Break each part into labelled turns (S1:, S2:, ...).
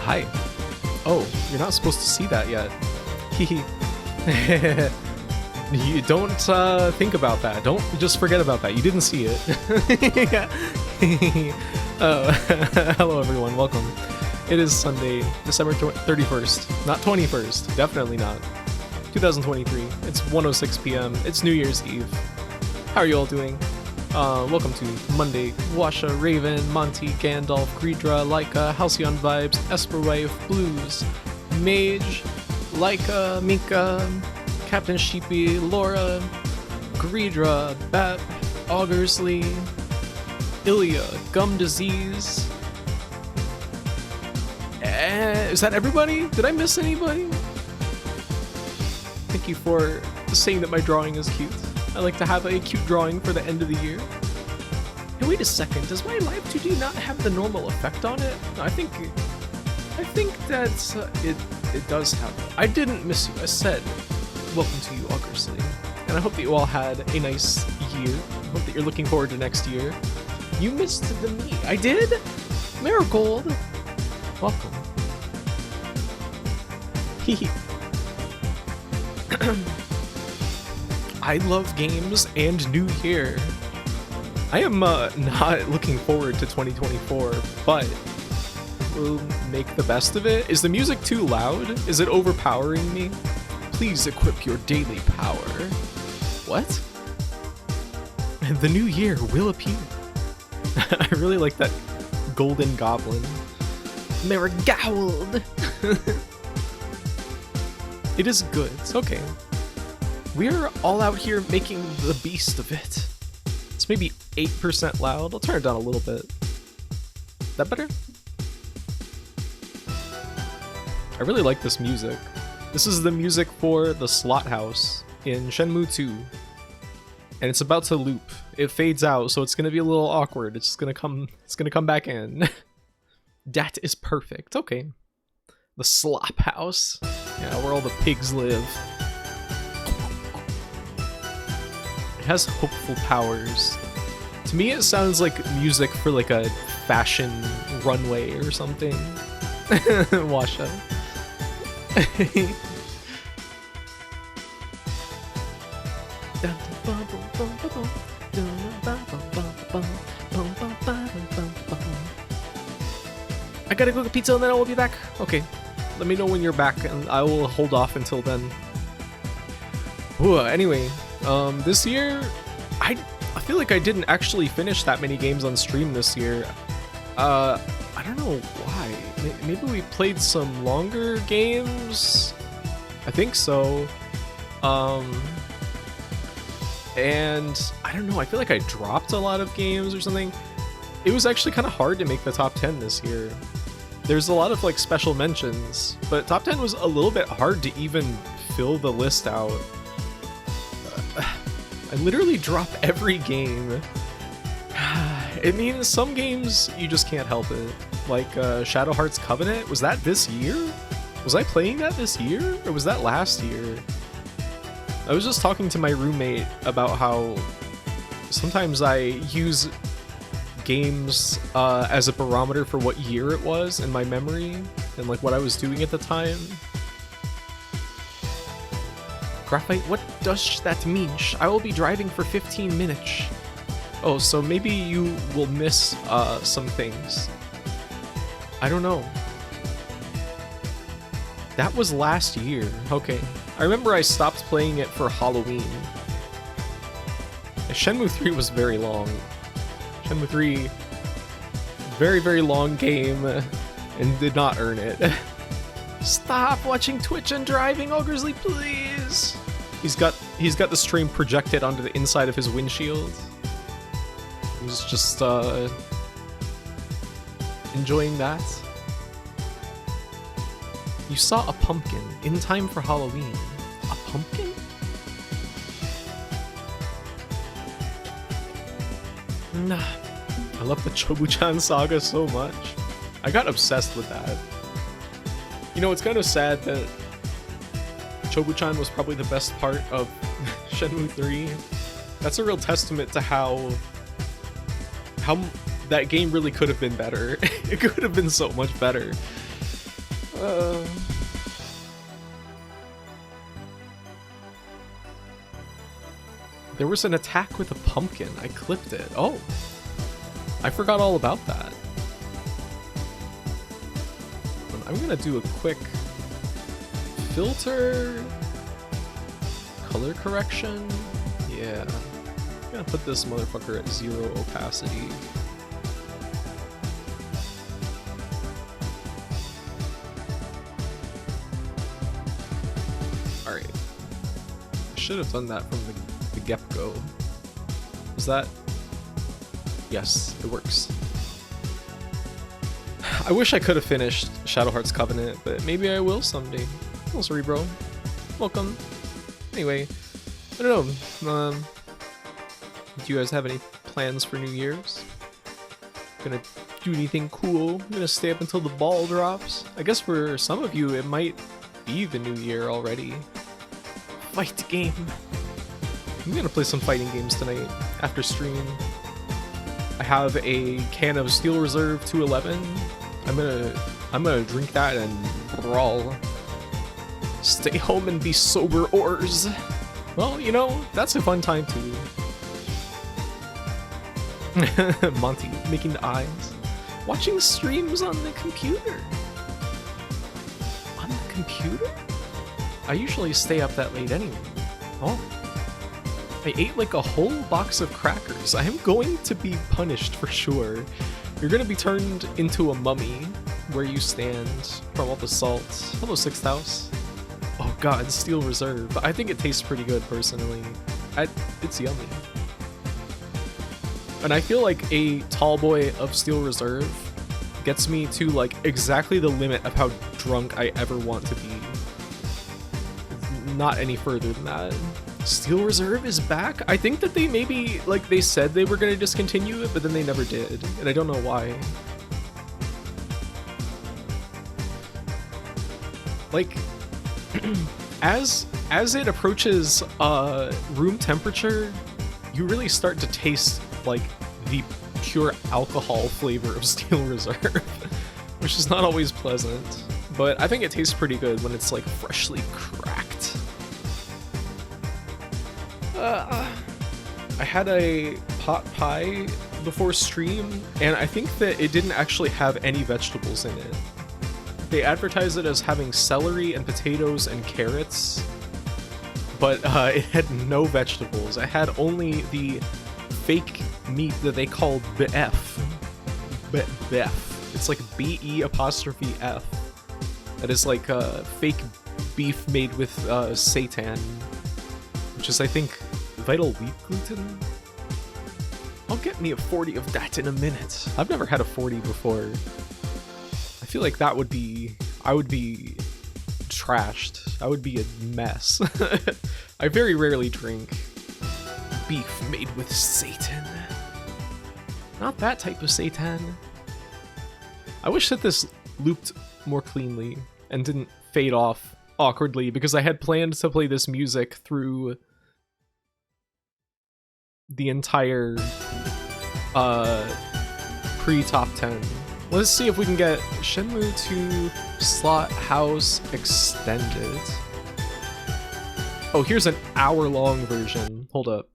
S1: Hi. Oh, you're not supposed to see that yet. You don't think about that. Don't just forget about that. You didn't see it. Hello everyone, welcome. It is Sunday, December 31st. Not 21st, definitely not. 2023. It's 1:06 p.m. It's New Year's Eve. How are you all doing? Welcome to Monday. Washa, Raven, Monty, Gandalf, Greedra, Laika, Halcyon Vibes, Esperwave, Blues, Mage, Laika, Mika, Captain Sheepy, Laura, Greedra, Bat, Augersley, Ilya, Gum Disease. Is that everybody? Did I miss anybody? Thank you for saying that my drawing is cute. I like to have a cute drawing for the end of the year. Hey, wait a second. Does my live 2D not have the normal effect on it? I think that it does have it. I didn't miss you. I said, welcome to you, Augersley. And I hope that you all had a nice year. I hope that you're looking forward to next year. You missed the me. I did? Marigold. Welcome. Hehe. I love games and New Year. I am not looking forward to 2024, but we'll make the best of it. Is the music too loud? Is it overpowering me? Please equip your daily power. What? The new year will appear. I really like that golden goblin. Marigold! It is good. It's okay. We're all out here making the beast of it. It's maybe 8% loud. I'll turn it down a little bit. That better? I really like this music. This is the music for the slot house in Shenmue 2. And it's about to loop. It fades out, so it's gonna be a little awkward. It's gonna come back in. That is perfect. Okay. The slop house. Yeah, where all the pigs live. It has hopeful powers. To me, it sounds like music for like a fashion runway or something. Washa. I gotta go get pizza and then I will be back. Okay, let me know when you're back and I will hold off until then. Ooh, anyway, this year, I feel like I didn't actually finish that many games on stream this year. I don't know why. Maybe we played some longer games? I think so. And I don't know, I feel like I dropped a lot of games or something. It was actually kind of hard to make the top 10 this year. There's a lot of like special mentions, but top 10 was a little bit hard to even fill the list out. I literally drop every game. It means some games you just can't help it. Like Shadow Heart's Covenant, was that this year? Was I playing that this year? Or was that last year? I was just talking to my roommate about how sometimes I use games as a barometer for what year it was in my memory and like what I was doing at the time. Graphite, what does that mean? I will be driving for 15 minutes. Oh, so maybe you will miss some things. I don't know. That was last year. Okay. I remember I stopped playing it for Halloween. Shenmue 3 was very long. Shenmue 3, very, very long game and did not earn it. Stop watching Twitch and driving, Augersley, please! He's got the stream projected onto the inside of his windshield. He's just enjoying that. You saw a pumpkin in time for Halloween. A pumpkin? Nah. I love the Chobu-chan saga so much. I got obsessed with that. You know, it's kind of sad that Chobu-chan was probably the best part of Shenmue 3. That's a real testament to how that game really could have been better. It could have been so much better. There was an attack with a pumpkin. I clipped it. Oh, I forgot all about that. I'm gonna do a quick filter, color correction. Yeah, I'm gonna put this motherfucker at 0 opacity. All right, I should have done that from the get-go. Is that? Yes, it works. I wish I could have finished Shadow Heart's Covenant, but maybe I will someday. Oh, sorry, bro. Welcome. Anyway, I don't know. Do you guys have any plans for New Year's? Gonna do anything cool? Gonna stay up until the ball drops? I guess for some of you, it might be the new year already. Fight game. I'm gonna play some fighting games tonight after stream. I have a can of Steel Reserve 211. I'm gonna drink that and brawl. Stay home and be sober ors. Well, you know, that's a fun time too. Monty making the eyes. Watching streams on the computer. On the computer? I usually stay up that late anyway. Oh. I ate like a whole box of crackers. I am going to be punished for sure. You're gonna be turned into a mummy where you stand from all the salt. Hello, Sixth House. Oh god, Steel Reserve. I think it tastes pretty good personally. It's yummy. And I feel like a tall boy of Steel Reserve gets me to like exactly the limit of how drunk I ever want to be. Not any further than that. Steel Reserve is back? I think that they maybe, like, they said they were going to discontinue it, but then they never did. And I don't know why. Like, as it approaches room temperature, you really start to taste, like, the pure alcohol flavor of Steel Reserve, which is not always pleasant. But I think it tastes pretty good when it's, like, freshly cracked. I had a pot pie before stream, and I think that it didn't actually have any vegetables in it. They advertised it as having celery and potatoes and carrots, but it had no vegetables. It had only the fake meat that they called beef. Beef. It's like B-E-apostrophe-F. That is like fake beef made with seitan, which is, I think, vital wheat gluten? I'll get me a 40 of that in a minute. I've never had a 40 before. I feel like that would be... I would be trashed. I would be a mess. I very rarely drink beef made with seitan. Not that type of seitan. I wish that this looped more cleanly and didn't fade off awkwardly, because I had planned to play this music through the entire pre-top 10. Let's see if we can get Shenmue 2 Slot House Extended. Oh, here's an hour-long version. Hold up.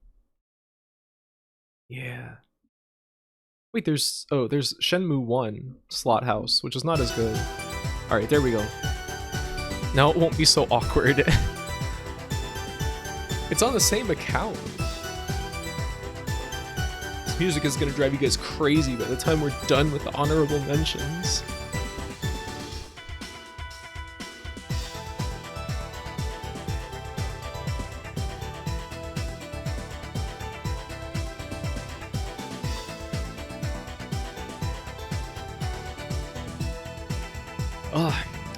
S1: Yeah. Wait, there's Shenmue 1 Slot House, which is not as good. Alright, there we go. Now it won't be so awkward. It's on the same account. This music is gonna drive you guys crazy by the time we're done with the honorable mentions.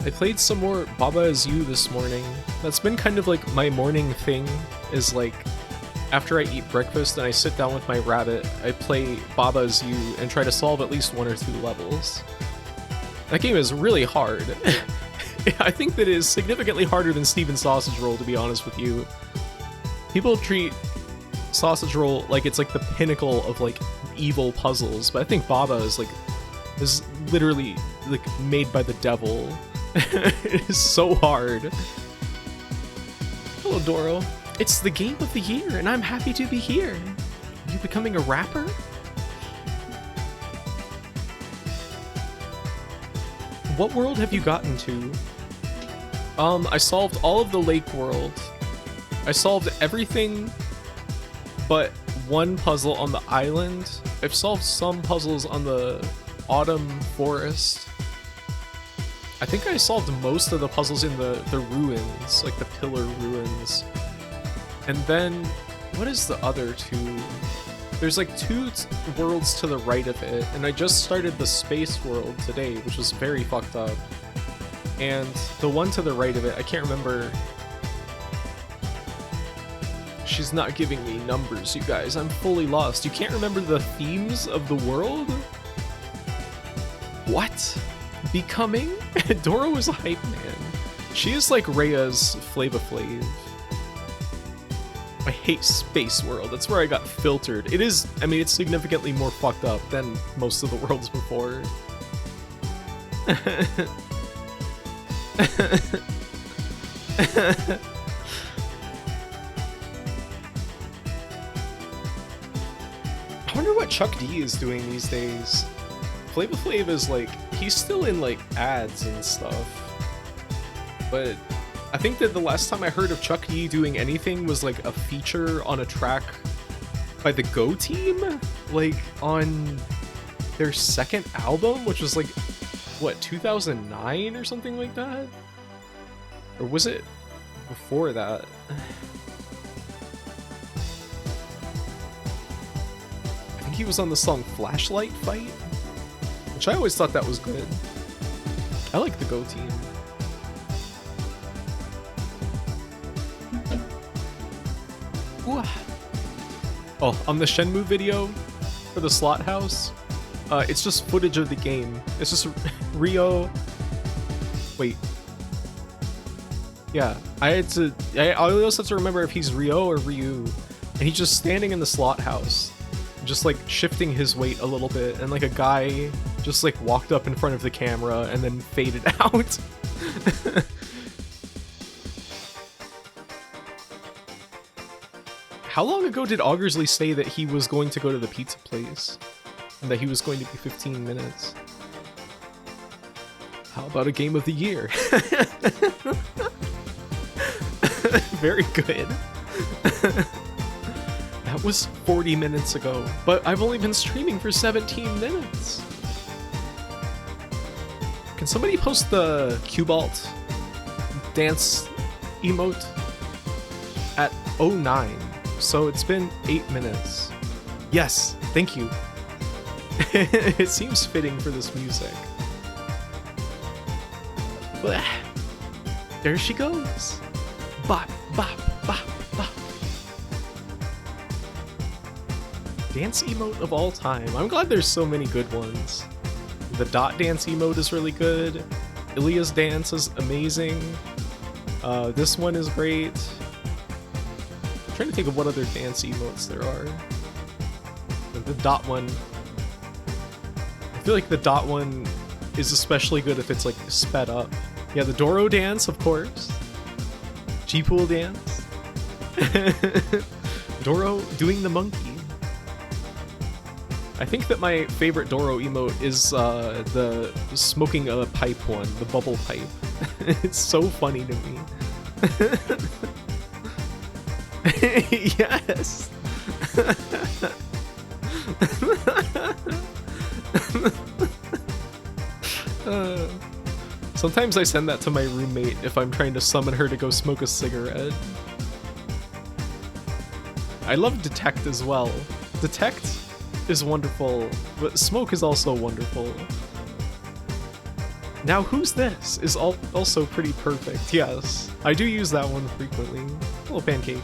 S1: I played some more Baba Is You this morning. That's been kind of like my morning thing, is like, after I eat breakfast and I sit down with my rabbit, I play Baba Is You and try to solve at least 1 or 2 levels. That game is really hard. I think that it is significantly harder than Steven's Sausage Roll, to be honest with you. People treat Sausage Roll like it's like the pinnacle of like evil puzzles, but I think Baba is literally like made by the devil. It is so hard. Hello, Doro. It's the game of the year, and I'm happy to be here. Are you becoming a rapper? What world have you gotten to? I solved all of the lake world. I solved everything but one puzzle on the island. I've solved some puzzles on the autumn forest. I think I solved most of the puzzles in the ruins, like the pillar ruins. And then, what is the other two? There's like two worlds to the right of it, and I just started the space world today, which was very fucked up. And the one to the right of it, I can't remember. She's not giving me numbers, you guys. I'm fully lost. You can't remember the themes of the world? What? Becoming? Doro is a hype man. She is like Rhea's Flava Flav. I hate Space World. That's where I got filtered. It is, I mean, it's significantly more fucked up than most of the worlds before. I wonder what Chuck D is doing these days. Flava Flav is like, he's still in like ads and stuff. But I think that the last time I heard of Chuck D doing anything was like a feature on a track by the Go Team, like on their second album, which was like, what, 2009 or something like that? Or was it before that? I think he was on the song Flashlight Fight, which I always thought that was good. I like the Go Team. Ooh. Oh, on the Shenmue video for the slot house, it's just footage of the game. It's just Ryo. Wait. Yeah, I always have to remember if he's Ryo or Ryu, and he's just standing in the slot house, just like shifting his weight a little bit, and like a guy just like walked up in front of the camera and then faded out. How long ago did Augersley say that he was going to go to the pizza place? And that he was going to be 15 minutes? How about a game of the year? Very good. That was 40 minutes ago, but I've only been streaming for 17 minutes. Can somebody post the Cubalt dance emote at 09? So it's been 8 minutes. Yes, thank you. It seems fitting for this music. Blah. There she goes. Bop, bop, bop, bop. Dance emote of all time. I'm glad there's so many good ones. The dot dance emote is really good. Ilya's dance is amazing. This one is great. I'm trying to think of what other dance emotes there are. The dot one. I feel like the dot one is especially good if it's like sped up. Yeah, the Doro dance, of course. G-Pool dance. Doro doing the monkey. I think that my favorite Doro emote is the smoking a pipe one, the bubble pipe. It's so funny to me. Yes. Sometimes I send that to my roommate if I'm trying to summon her to go smoke a cigarette. I love Detect as well. Detect is wonderful, but Smoke is also wonderful. Now Who's This is also pretty perfect, yes. I do use that one frequently. Hello, Pancake.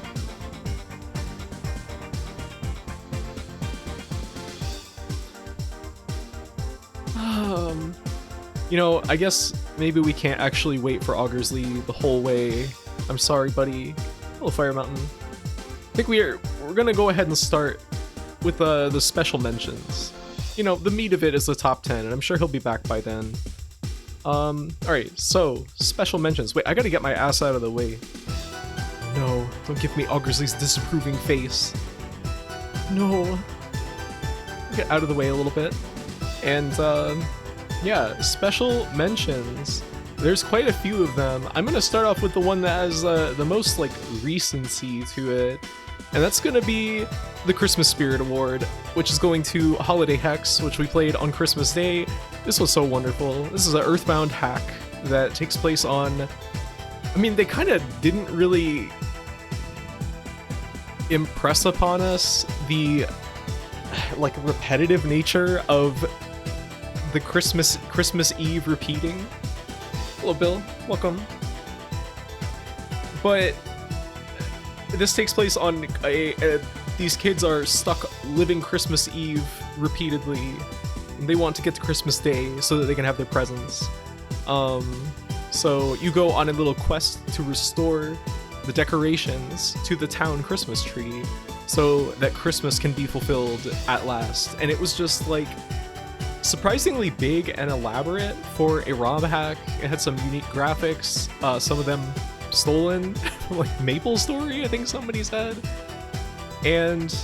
S1: You know, I guess maybe we can't actually wait for Augersley the whole way. I'm sorry, buddy. Hello, Fire Mountain. I think we're gonna go ahead and start with the special mentions. You know, the meat of it is the top 10, and I'm sure he'll be back by then. Alright, so, special mentions. Wait, I gotta get my ass out of the way. No, don't give me Augersley's disapproving face. No. Get out of the way a little bit. And, yeah, special mentions. There's quite a few of them. I'm gonna start off with the one that has the most, like, recency to it. And that's gonna be the Christmas Spirit Award, which is going to Holiday Hex, which we played on Christmas Day. This was so wonderful. This is an Earthbound hack that takes place on... I mean, they kind of didn't really impress upon us the, like, repetitive nature of the Christmas Eve repeating. Hello, Bill. Welcome. But this takes place on these kids are stuck living Christmas Eve repeatedly, and they want to get to Christmas Day so that they can have their presents. So you go on a little quest to restore the decorations to the town Christmas tree so that Christmas can be fulfilled at last. And it was just like surprisingly big and elaborate for a ROM hack. It had some unique graphics, some of them stolen from like MapleStory, I think somebody said. And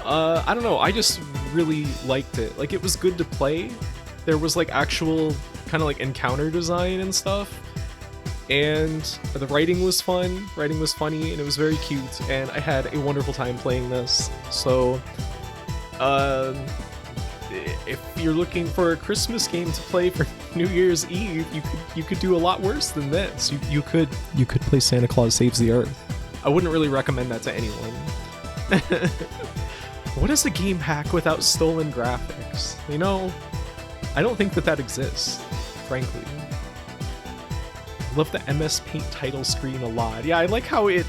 S1: I don't know, I just really liked it. Like, it was good to play. There was like actual kind of like encounter design and stuff, and the writing was fun, writing was funny, and it was very cute, and I had a wonderful time playing this. So if you're looking for a Christmas game to play for New Year's Eve, you could do a lot worse than this. You could play Santa Claus Saves the Earth. I wouldn't really recommend that to anyone. What is a game hack without stolen graphics? You know, I don't think that exists, frankly. I love the MS Paint title screen a lot. Yeah, I like how it,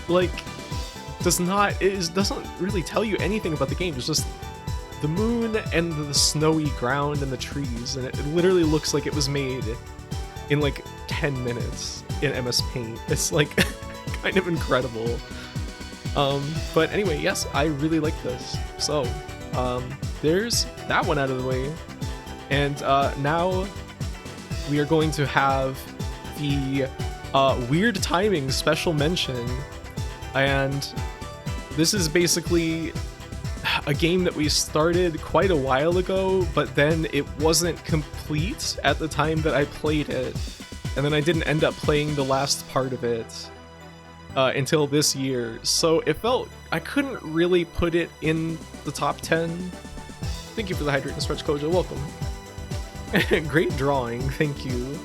S1: like, doesn't really tell you anything about the game. It's just the moon and the snowy ground and the trees, and it literally looks like it was made in like 10 minutes in MS Paint. It's like kind of incredible. But anyway, yes, I really like this. So, there's that one out of the way. And now we are going to have the weird timing special mention. And this is basically a game that we started quite a while ago, but then it wasn't complete at the time that I played it. And then I didn't end up playing the last part of it until this year. So it felt I couldn't really put it in the top 10. Thank you for the Hydrate and Stretch, Kojo. Welcome. Great drawing. Thank you.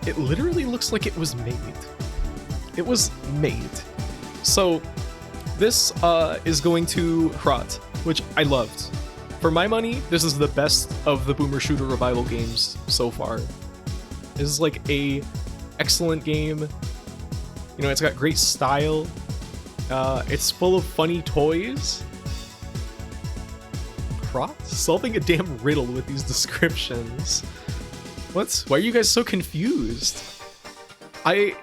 S1: It literally looks like it was made. It was made. So this is going to Hrot, which I loved. For my money, this is the best of the Boomer Shooter Revival games so far. This is like a excellent game. You know, it's got great style. It's full of funny toys. Hrot? Solving a damn riddle with these descriptions. What? Why are you guys so confused? I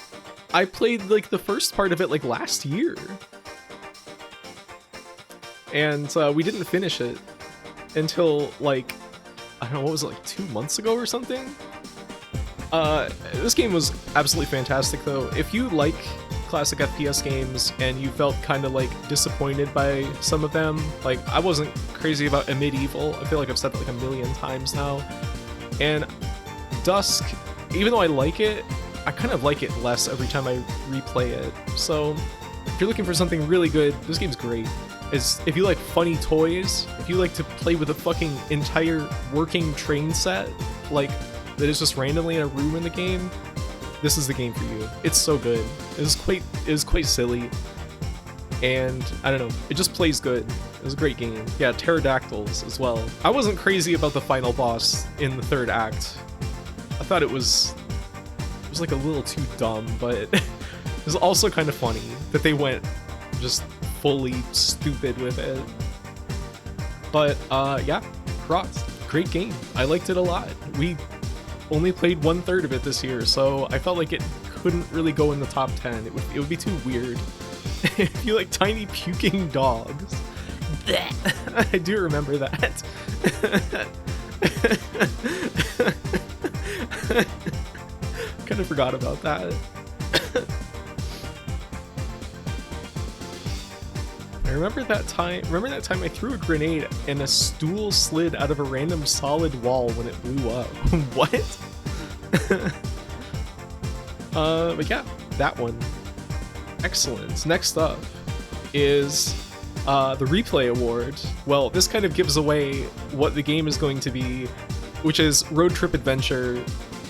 S1: played like the first part of it like last year. And we didn't finish it until like, I don't know, what was it, like 2 months ago or something? This game was absolutely fantastic though. If you like classic FPS games and you felt kind of like disappointed by some of them, like I wasn't crazy about a Medieval. I feel like I've said that like a million times now. And Dusk, even though I like it, I kind of like it less every time I replay it. So if you're looking for something really good, this game's great. If you like funny toys, if you like to play with a fucking entire working train set, like that is just randomly in a room in the game, this is the game for you. It's so good. It is quite silly, and I don't know, it just plays good. It was a great game. Yeah, pterodactyls as well. I wasn't crazy about the final boss in the third act. I thought it was like a little too dumb, but it was also kind of funny that they went just fully stupid with it. But yeah, Hrot, great game. I liked it a lot. We only played 1/3 of it this year, so I felt like it couldn't really go in the top 10. It would be too weird. If you like tiny puking dogs. I do remember that. Kind of forgot about that. I remember that time. Remember that time I threw a grenade and a stool slid out of a random solid wall when it blew up. What? But yeah, that one. Excellent. Next up is the replay award. Well, this kind of gives away what the game is going to be, which is Road Trip Adventure,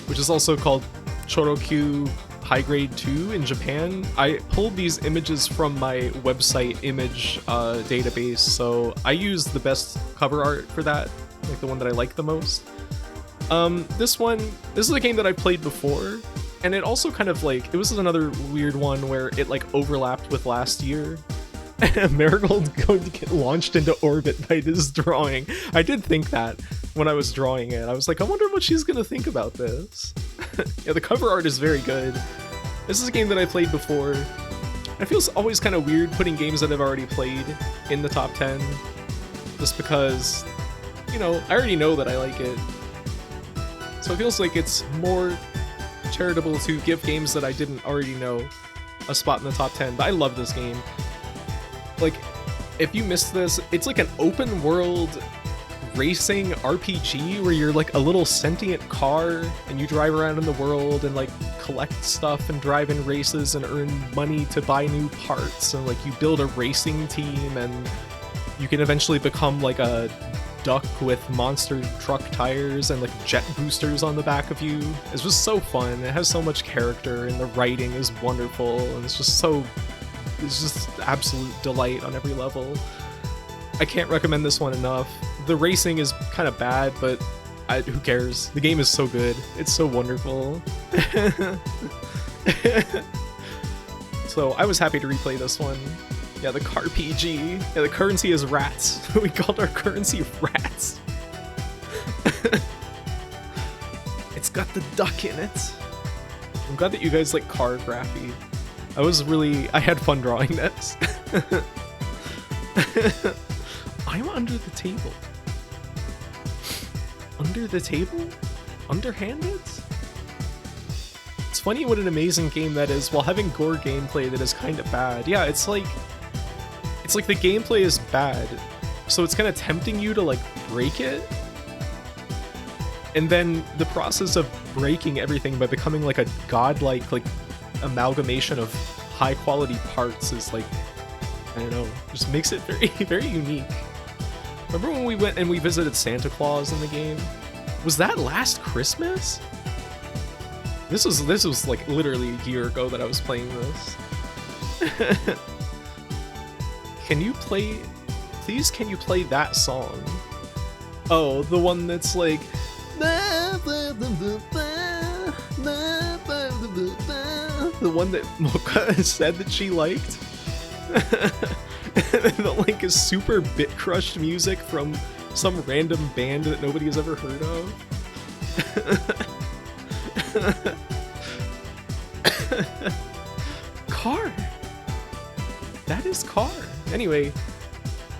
S1: which is also called Chorokyu High Grade 2 in Japan. I pulled these images from my website image database, so I used the best cover art for that, like the one that I like the most. This is a game that I played before, and it also kind of like, it was another weird one where it like overlapped with last year. Marigold's going to get launched into orbit by this drawing. I did think that when I was drawing it. I was like, I wonder what she's gonna think about this. Yeah, the cover art is very good. This is a game that I played before. It feels always kind of weird putting games that I've already played in the top 10. Just because, you know, I already know that I like it. So it feels like it's more charitable to give games that I didn't already know a spot in the top 10. But I love this game. Like, if you missed this, it's like an open world racing RPG where you're like a little sentient car and you drive around in the world and like collect stuff and drive in races and earn money to buy new parts, and like you build a racing team and you can eventually become like a duck with monster truck tires and like jet boosters on the back of you. It's just so fun. It has so much character and the writing is wonderful, and it's just absolute delight on every level. I can't recommend this one enough. The racing is kind of bad, but who cares? The game is so good. It's so wonderful. So I was happy to replay this one. Yeah, the car PG. Yeah, the currency is rats. We called our currency rats. It's got the duck in it. I'm glad that you guys like car graphy. I had fun drawing this. I'm under the table. Under the table? Underhanded? It's funny what an amazing game that is while having gore gameplay that is kind of bad. Yeah, it's like the gameplay is bad, so it's kind of tempting you to like break it. And then the process of breaking everything by becoming like a godlike like amalgamation of high quality parts is like, I don't know, just makes it very, very unique. Remember when we went and we visited Santa Claus in the game? Was that last Christmas? This was like literally a year ago that I was playing this. Can you play that song? Oh, the one that's like the one that Mocha said that she liked? The link is super bit crushed music from some random band that nobody has ever heard of. Car. That is Car. Anyway,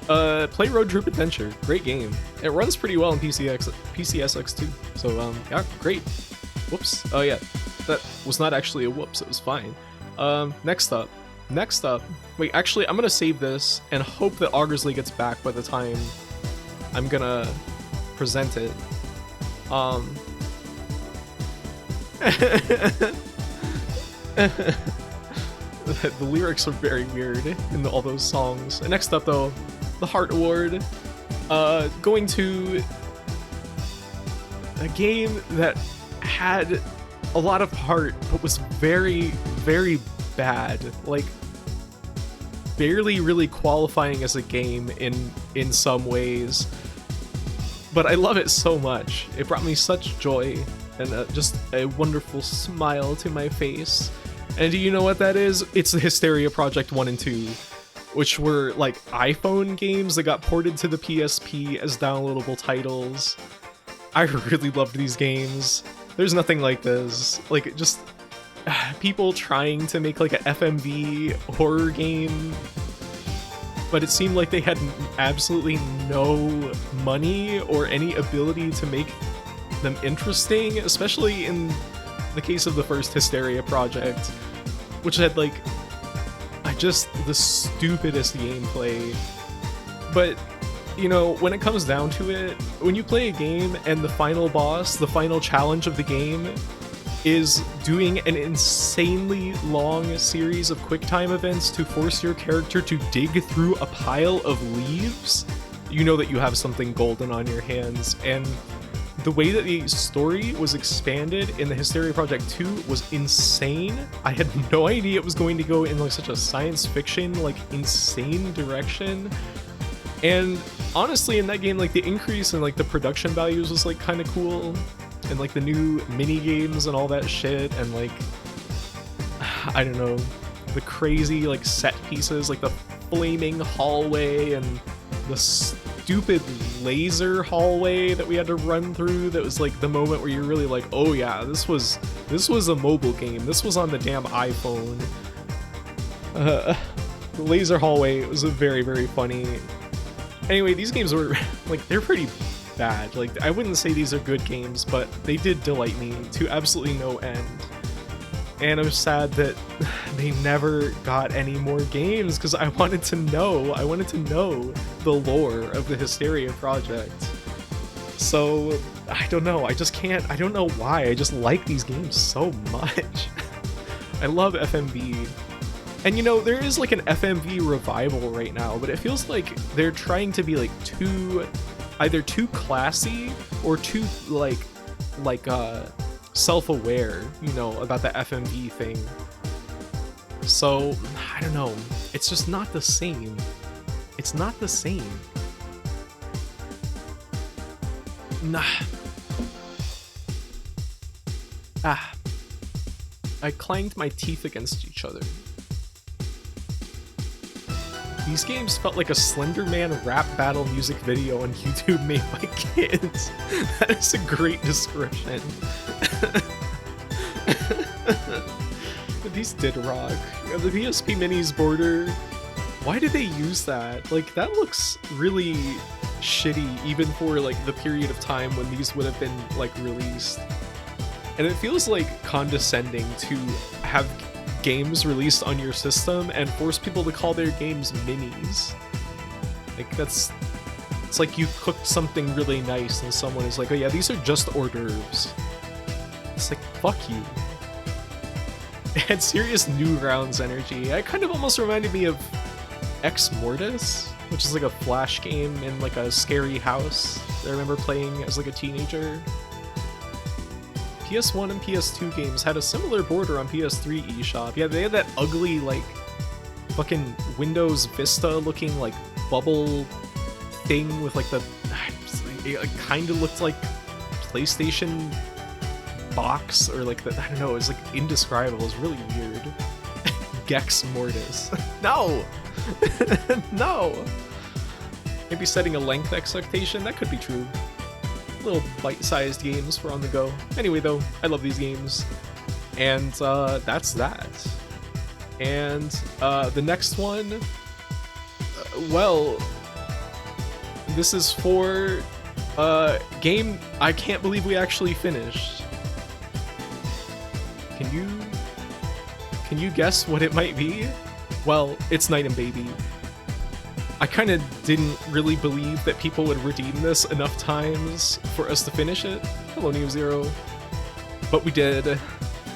S1: play Road Trip Adventure. Great game. It runs pretty well in PCSX too. So yeah, great. Whoops. Oh yeah, that was not actually a whoops. It was fine. Next up. Wait, actually, I'm gonna save this and hope that Augersley gets back by the time I'm gonna present it. The lyrics are very weird in all those songs. And next up, though, the Heart Award. Going to a game that had a lot of heart, but was very, very bad. Like, barely really qualifying as a game in some ways. But I love it so much. It brought me such joy and just a wonderful smile to my face. And do you know what that is? It's the Hysteria Project 1 and 2, which were like iPhone games that got ported to the PSP as downloadable titles. I really loved these games. There's nothing like this. Like, just people trying to make like a FMV horror game but it seemed like they had absolutely no money or any ability to make them interesting, especially in the case of the first Hysteria project, which had like just the stupidest gameplay. But you know, when it comes down to it, when you play a game and the final boss, the final challenge of the game, is doing an insanely long series of QuickTime events to force your character to dig through a pile of leaves, you know that you have something golden on your hands. And the way that the story was expanded in the Hysteria Project 2 was insane. I had no idea it was going to go in like such a science fiction, like insane direction. And honestly, in that game, like the increase in like the production values was like kind of cool, and like the new mini games and all that shit, and like I don't know, the crazy like set pieces, like the flaming hallway and the stupid laser hallway that we had to run through. That was like the moment where you're really like, oh yeah, this was a mobile game. This was on the damn iPhone. The laser hallway was very, very funny. Anyway, these games were like, they're pretty bad. Like, I wouldn't say these are good games, but they did delight me to absolutely no end. And I'm sad that they never got any more games, because I wanted to know the lore of the Hysteria project. So, I don't know, I don't know why, I just like these games so much. I love FMV. And you know, there is like an FMV revival right now, but it feels like they're trying to be like either too classy or too like self-aware, you know, about the FMV thing. So, I don't know, it's just not the same. It's not the same. Nah. I clanged my teeth against each other. These games felt like a Slender Man rap battle music video on YouTube made by kids. That is a great description. These did rock. The PSP Mini's border, why did they use that? Like, that looks really shitty even for like the period of time when these would have been like released. And it feels like condescending to have games released on your system and force people to call their games minis. Like, it's like you cooked something really nice and someone is like, oh yeah, these are just hors d'oeuvres. It's like, fuck you. It had serious Newgrounds energy. It kind of almost reminded me of Ex Mortis, which is like a Flash game in like a scary house that I remember playing as like a teenager. PS1 and PS2 games had a similar border on PS3 eShop. Yeah, they had that ugly, like, fucking Windows Vista looking, like, bubble thing with, like, it kind of looked like PlayStation box, or, like, I don't know, it was, like, indescribable. It was really weird. Gex Mortis. No! No! Maybe setting a length expectation? That could be true. Little bite-sized games for on the go. Anyway, though, I love these games. And that's that. And the next one, well, this is for a game I can't believe we actually finished. Can you guess what it might be? Well, it's Night and Baby. I kind of didn't really believe that people would redeem this enough times for us to finish it. Hello, Neo Zero. But we did.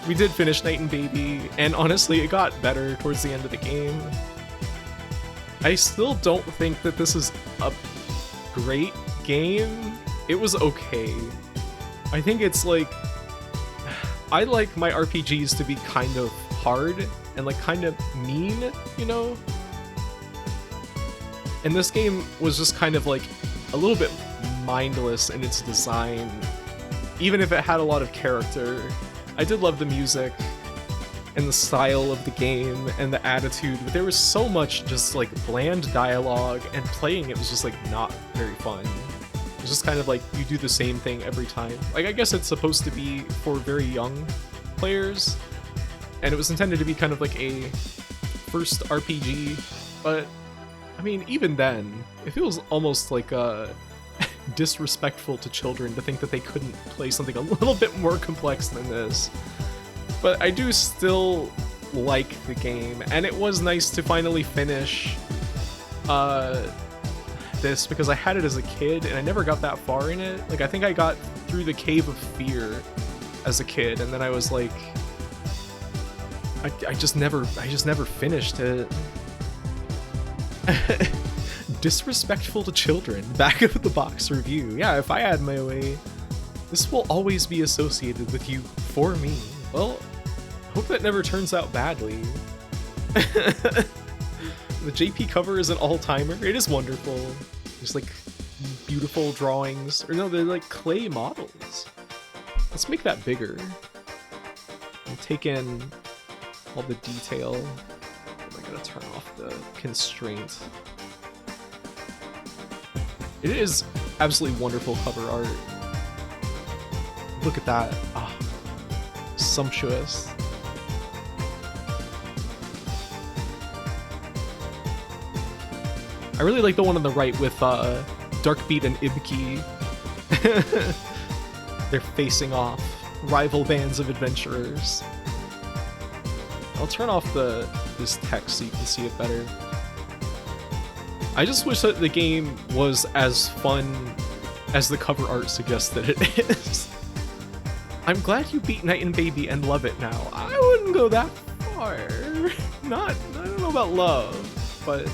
S1: We did finish Night and Baby, and honestly, it got better towards the end of the game. I still don't think that this is a great game. It was okay. I think it's like... I like my RPGs to be kind of hard and like kind of mean, you know? And this game was just kind of like a little bit mindless in its design, even if it had a lot of character. I did love the music and the style of the game and the attitude, but there was so much just like bland dialogue, and playing it was just like not very fun. It was just kind of like you do the same thing every time. Like, I guess it's supposed to be for very young players, and it was intended to be kind of like a first RPG, but I mean, even then, it feels almost like disrespectful to children to think that they couldn't play something a little bit more complex than this. But I do still like the game, and it was nice to finally finish this, because I had it as a kid and I never got that far in it. Like, I think I got through the Cave of Fear as a kid, and then I was like, I just never finished it. Disrespectful to children. Back of the box review. Yeah, if I had my way, this will always be associated with you for me. Well, hope that never turns out badly. The JP cover is an all-timer. It is wonderful. There's like beautiful drawings. Or no, they're like clay models. Let's make that bigger. And take in all the detail. I'm gonna turn off the constraint. It is absolutely wonderful cover art. Look at that. Ah, sumptuous. I really like the one on the right with Darkbeat and Ibki. They're facing off, rival bands of adventurers. I'll turn off this text so you can see it better. I just wish that the game was as fun as the cover art suggests that it is. I'm glad you beat Night and Baby and love it now. I wouldn't go that far. I don't know about love, but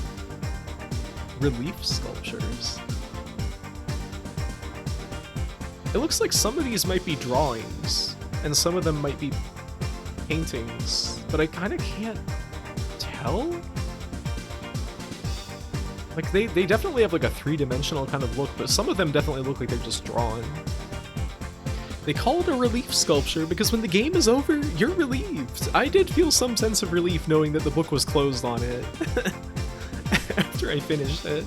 S1: relief sculptures. It looks like some of these might be drawings, and some of them might be paintings, but I kind of can't tell. Like, they definitely have like a three-dimensional kind of look, but some of them definitely look like they're just drawn. They call it a relief sculpture because when the game is over, you're relieved. I did feel some sense of relief knowing that the book was closed on it after I finished it.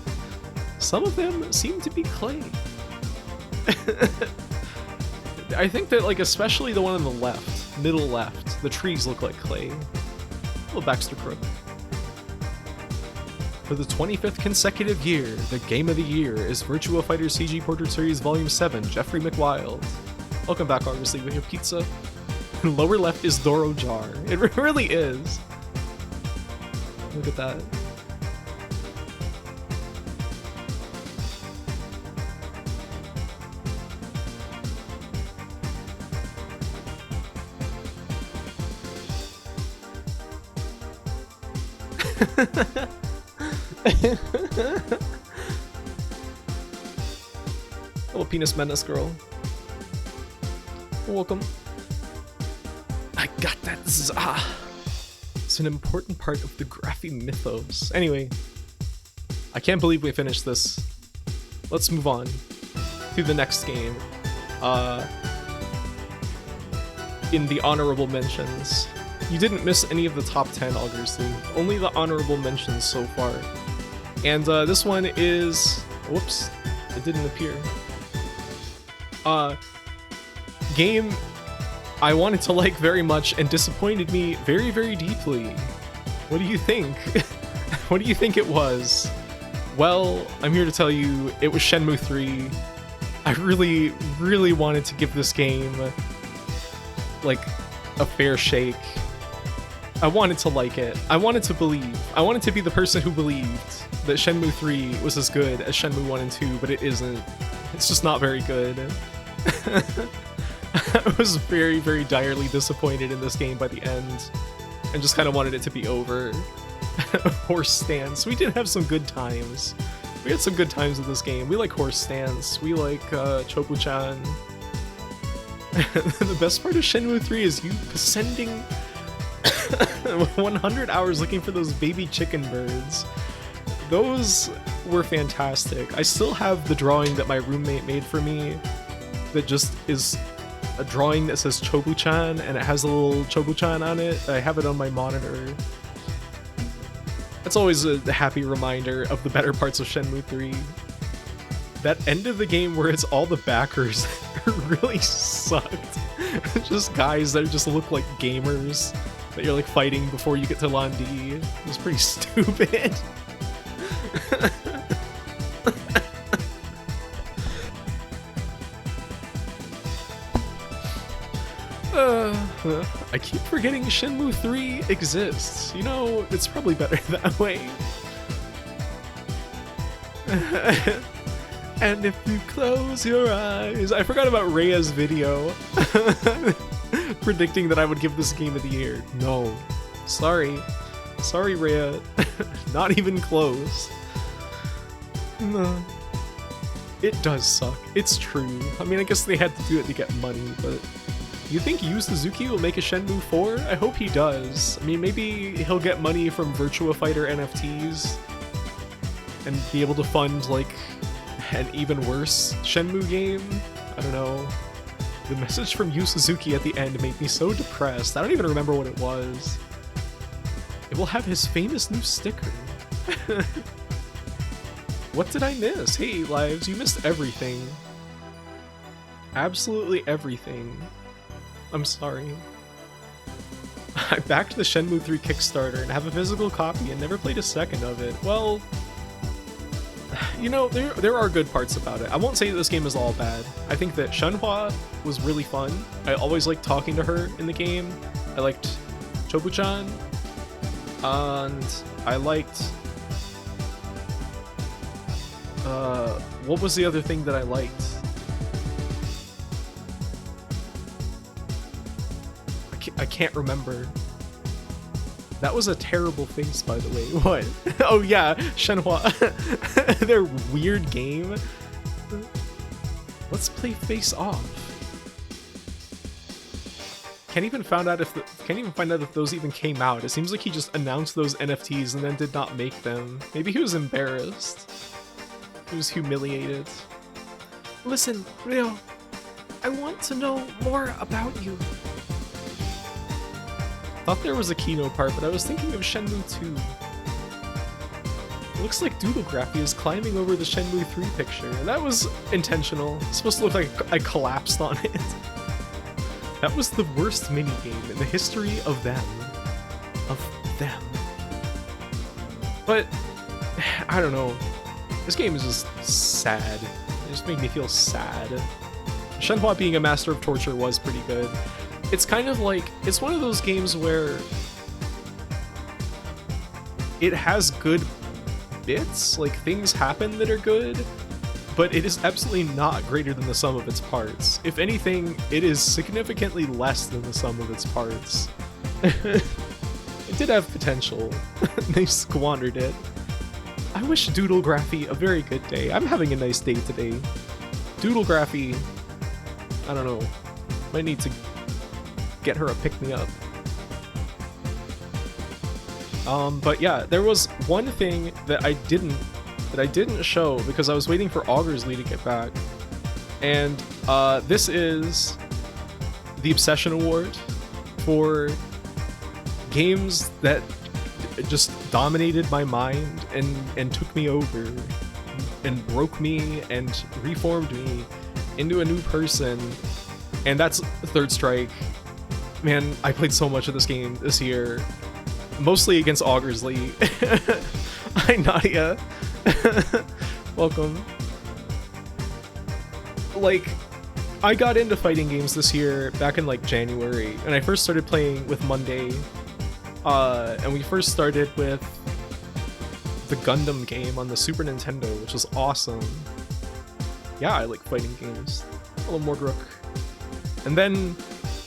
S1: Some of them seem to be clay. I think that, like, especially the one on the left, middle left, the trees look like clay. Little Baxter Crook. For the 25th consecutive year, the game of the year is Virtua Fighter CG Portrait Series Volume 7, Jeffrey McWild. Welcome back, obviously, with your pizza. Lower left is Doro Jar. It really is. Look at that. Little penis menace girl. Welcome. I got that. It's an important part of the Graphy mythos. Anyway, I can't believe we finished this. Let's move on to the next game. In the honorable mentions. You didn't miss any of the top 10, obviously. Only the honorable mentions so far. And this one is... Whoops. It didn't appear. Game I wanted to like very much and disappointed me very, very deeply. What do you think? What do you think it was? Well, I'm here to tell you it was Shenmue 3. I really, really wanted to give this game like a fair shake. I wanted to like it. I wanted to believe. I wanted to be the person who believed that Shenmue 3 was as good as Shenmue 1 and 2, but it isn't. It's just not very good. I was very, very direly disappointed in this game by the end, and just kind of wanted it to be over. Horse stance. We did have some good times. We had some good times with this game. We like horse stance. We like Chobu-chan. The best part of Shenmue 3 is you ascending 100 hours looking for those baby chicken birds. Those were fantastic. I still have the drawing that my roommate made for me that just is a drawing that says Chobu-chan and it has a little Chobu-chan on it. I have it on my monitor. That's always a happy reminder of the better parts of Shenmue 3. That end of the game where it's all the backers really sucked. Just guys that just look like gamers that you're like fighting before you get to Landi. It was pretty stupid. I keep forgetting Shenmue 3 exists. You know, it's probably better that way. And if you close your eyes... I forgot about Rhea's video. Predicting that I would give this game of the year. No. Sorry. Sorry, Rhea. Not even close. No. It does suck. It's true. I mean, I guess they had to do it to get money, but... You think Yu Suzuki will make a Shenmue 4? I hope he does. I mean, maybe he'll get money from Virtua Fighter NFTs and be able to fund, like, an even worse Shenmue game? I don't know. The message from Yu Suzuki at the end made me so depressed. I don't even remember what it was. It will have his famous new sticker. What did I miss? Hey, Lives, you missed everything. Absolutely everything. I'm sorry. I backed the Shenmue 3 Kickstarter and have a physical copy and never played a second of it. Well, you know, there are good parts about it. I won't say that this game is all bad. I think that Shenhua was really fun. I always liked talking to her in the game. I liked Chobu-chan. And I liked... what was the other thing that I liked? I can't remember. That was a terrible face, by the way. What? Oh yeah, Shenhua. Their weird game. Let's play Face Off. Can't even find out if those even came out. It seems like he just announced those NFTs and then did not make them. Maybe he was embarrassed. He was humiliated. Listen, Ryo, I want to know more about you. Thought there was a Kino part, but I was thinking of Shenmue 2. It looks like Doodlegraphy is climbing over the Shenmue 3 picture. That was intentional. It's supposed to look like I collapsed on it. That was the worst minigame in the history of them. But, I don't know. This game is just sad. It just made me feel sad. Shenhua being a master of torture was pretty good. It's kind of like, it's one of those games where it has good bits, like things happen that are good, but it is absolutely not greater than the sum of its parts. If anything, it is significantly less than the sum of its parts. It did have potential. They squandered it. I wish Doodlegraphy a very good day. I'm having a nice day today. Doodlegraphy, I don't know, might need to get her a pick-me-up. But yeah, there was one thing that I didn't show because I was waiting for Augersley to get back. And this is the Obsession Award for games that just dominated my mind and took me over and broke me and reformed me into a new person. And that's Third Strike. Man, I played so much of this game this year. Mostly against Augersley. Hi, Nadia. Welcome. Like, I got into fighting games this year back in like January, and I first started playing with Monday. And we first started with the Gundam game on the Super Nintendo, which was awesome. Yeah, I like fighting games. A little more Grook. And then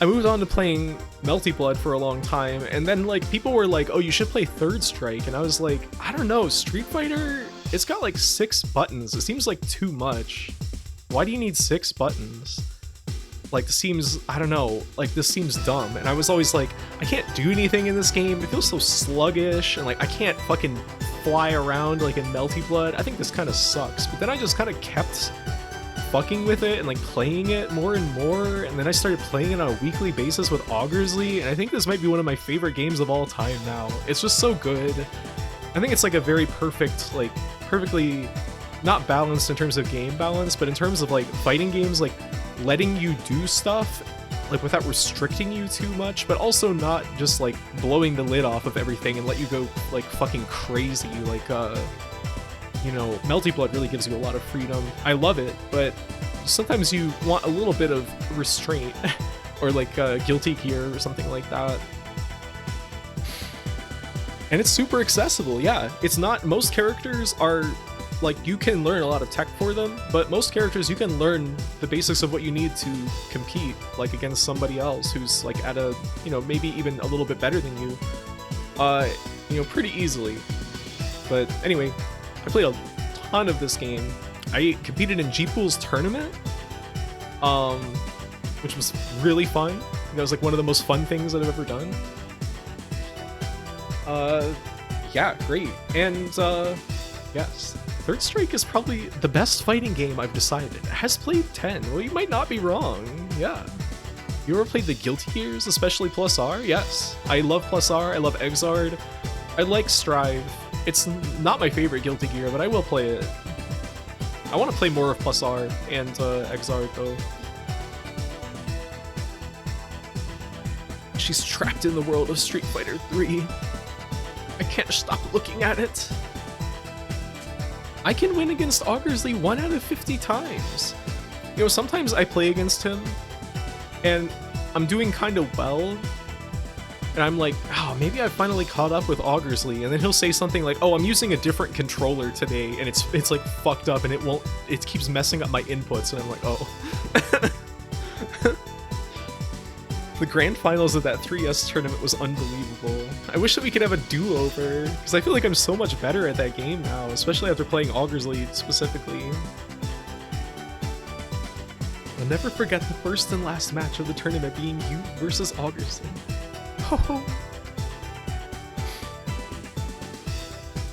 S1: I moved on to playing Melty Blood for a long time, and then like people were like, oh, you should play Third Strike, and I was like, I don't know, Street Fighter, it's got like 6 buttons. It seems like too much. Why do you need 6 buttons? Like, this seems, I don't know, like this seems dumb. And I was always like, I can't do anything in this game. It feels so sluggish, and like I can't fucking fly around like in Melty Blood. I think this kind of sucks. But then I just kind of kept fucking with it and like playing it more and more, and then I started playing it on a weekly basis with Augersley, and I think this might be one of my favorite games of all time now. It's just so good. I think it's like a very perfect, like perfectly not balanced in terms of game balance, but in terms of like fighting games, like letting you do stuff like without restricting you too much, but also not just like blowing the lid off of everything and let you go like fucking crazy, like you know, Melty Blood really gives you a lot of freedom. I love it, but sometimes you want a little bit of restraint or like Guilty Gear or something like that. And it's super accessible, yeah. It's not, most characters are, like, you can learn a lot of tech for them, but most characters you can learn the basics of what you need to compete, like, against somebody else who's, like, at a, you know, maybe even a little bit better than you, you know, pretty easily. But anyway, I played a ton of this game. I competed in G-Pool's tournament, which was really fun. That was, like, one of the most fun things that I've ever done. Yeah, great. And, yes. Third Strike is probably the best fighting game I've decided. It has played 10. Well, you might not be wrong. Yeah. You ever played the Guilty Gears, especially Plus R? Yes. I love Plus R. I love Exard. I like Strive. It's not my favorite Guilty Gear, but I will play it. I want to play more of Plus R and Exard, though. She's trapped in the world of Street Fighter 3. I can't stop looking at it. I can win against Augersley 1 out of 50 times. You know, sometimes I play against him, and I'm doing kind of well, and I'm like, oh, maybe I finally caught up with Augersley, and then he'll say something like, oh, I'm using a different controller today, and it's like fucked up, and it keeps messing up my inputs, and I'm like, oh. The grand finals of that 3S tournament was unbelievable. I wish that we could have a do-over, because I feel like I'm so much better at that game now, especially after playing Augersley specifically. I'll never forget the first and last match of the tournament being you versus Augersley. Oh.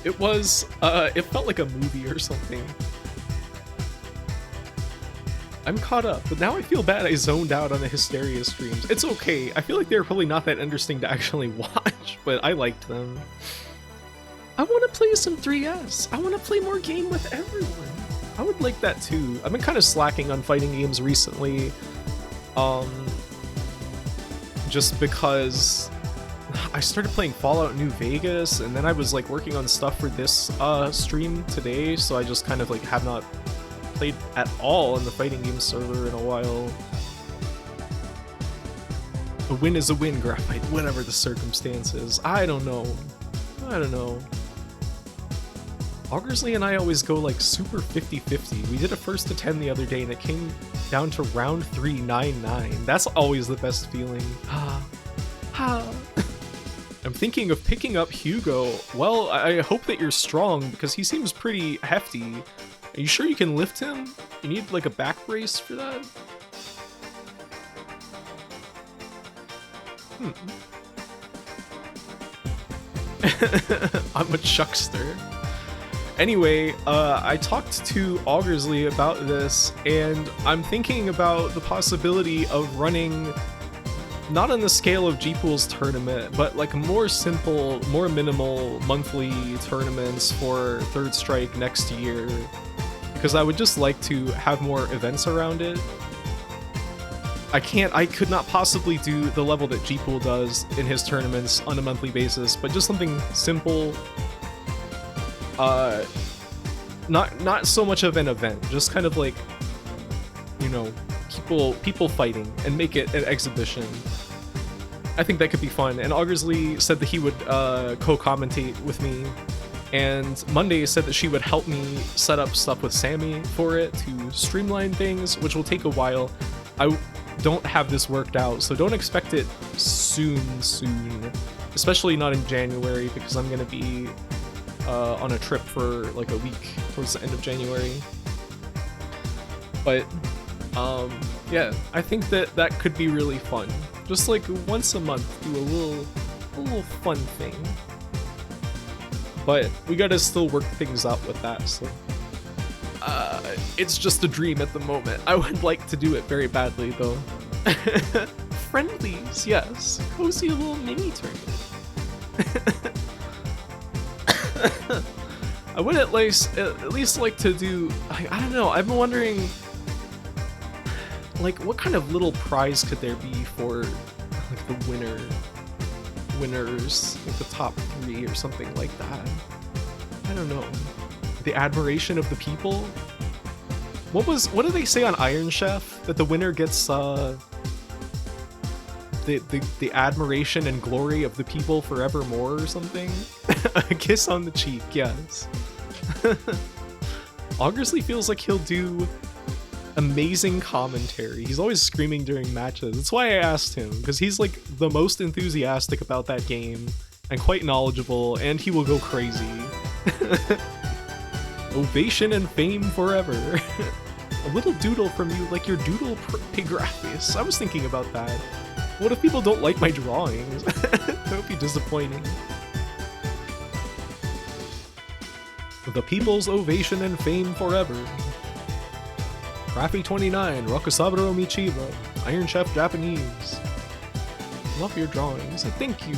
S1: It was, it felt like a movie or something. I'm caught up, but now I feel bad I zoned out on the Hysteria streams. It's okay, I feel like they're probably not that interesting to actually watch, but I liked them. I want to play some 3S. I want to play more game with everyone. I would like that too. I've been kind of slacking on fighting games recently. Just because I started playing Fallout New Vegas, and then I was like working on stuff for this stream today, so I just kind of like have not played at all in the fighting game server in a while. A win is a win, Graphite, whatever the circumstances. I don't know. Augersley and I always go like super 50-50. We did a first to 10 the other day, and it came down to round 3, 9-9. That's always the best feeling. I'm thinking of picking up Hugo. Well, I hope that you're strong, because he seems pretty hefty. Are you sure you can lift him? You need like a back brace for that? I'm a chuckster. Anyway, I talked to Augersley about this, and I'm thinking about the possibility of running, not on the scale of G-Pool's tournament, but like more simple, more minimal monthly tournaments for Third Strike next year. Because I would just like to have more events around it. I could not possibly do the level that G-Pool does in his tournaments on a monthly basis, but just something simple. Not so much of an event, just kind of like, you know, people fighting, and make it an exhibition. I think that could be fun. And Augersley said that he would co-commentate with me. And Monday said that she would help me set up stuff with Sammy for it to streamline things, which will take a while. I don't have this worked out, so don't expect it soon, especially not in January, because I'm gonna be on a trip for like a week towards the end of January. But yeah, I think that could be really fun. Just like once a month, do a little fun thing. But we gotta still work things out with that, so it's just a dream at the moment. I would like to do it very badly, though. Friendlies, yes. Cozy little mini tournament. I would at least like to do, I don't know, I've been wondering, like, what kind of little prize could there be for, like, the winners, like the top 3 or something like that. I don't know. the admiration of the people. What did they say on Iron Chef? That the winner gets the admiration and glory of the people forevermore or something? A kiss on the cheek, yes. Augersley feels like he'll do amazing commentary. He's always screaming during matches. That's why I asked him, because he's like the most enthusiastic about that game and quite knowledgeable, and he will go crazy. Ovation and fame forever. A little doodle from you, like your doodle Pigraphis. I was thinking about that. What if people don't like my drawings? That would be disappointing. The people's ovation and fame forever. Graphy29, Rokusaburo Michiba, Iron Chef Japanese. Love your drawings, and thank you.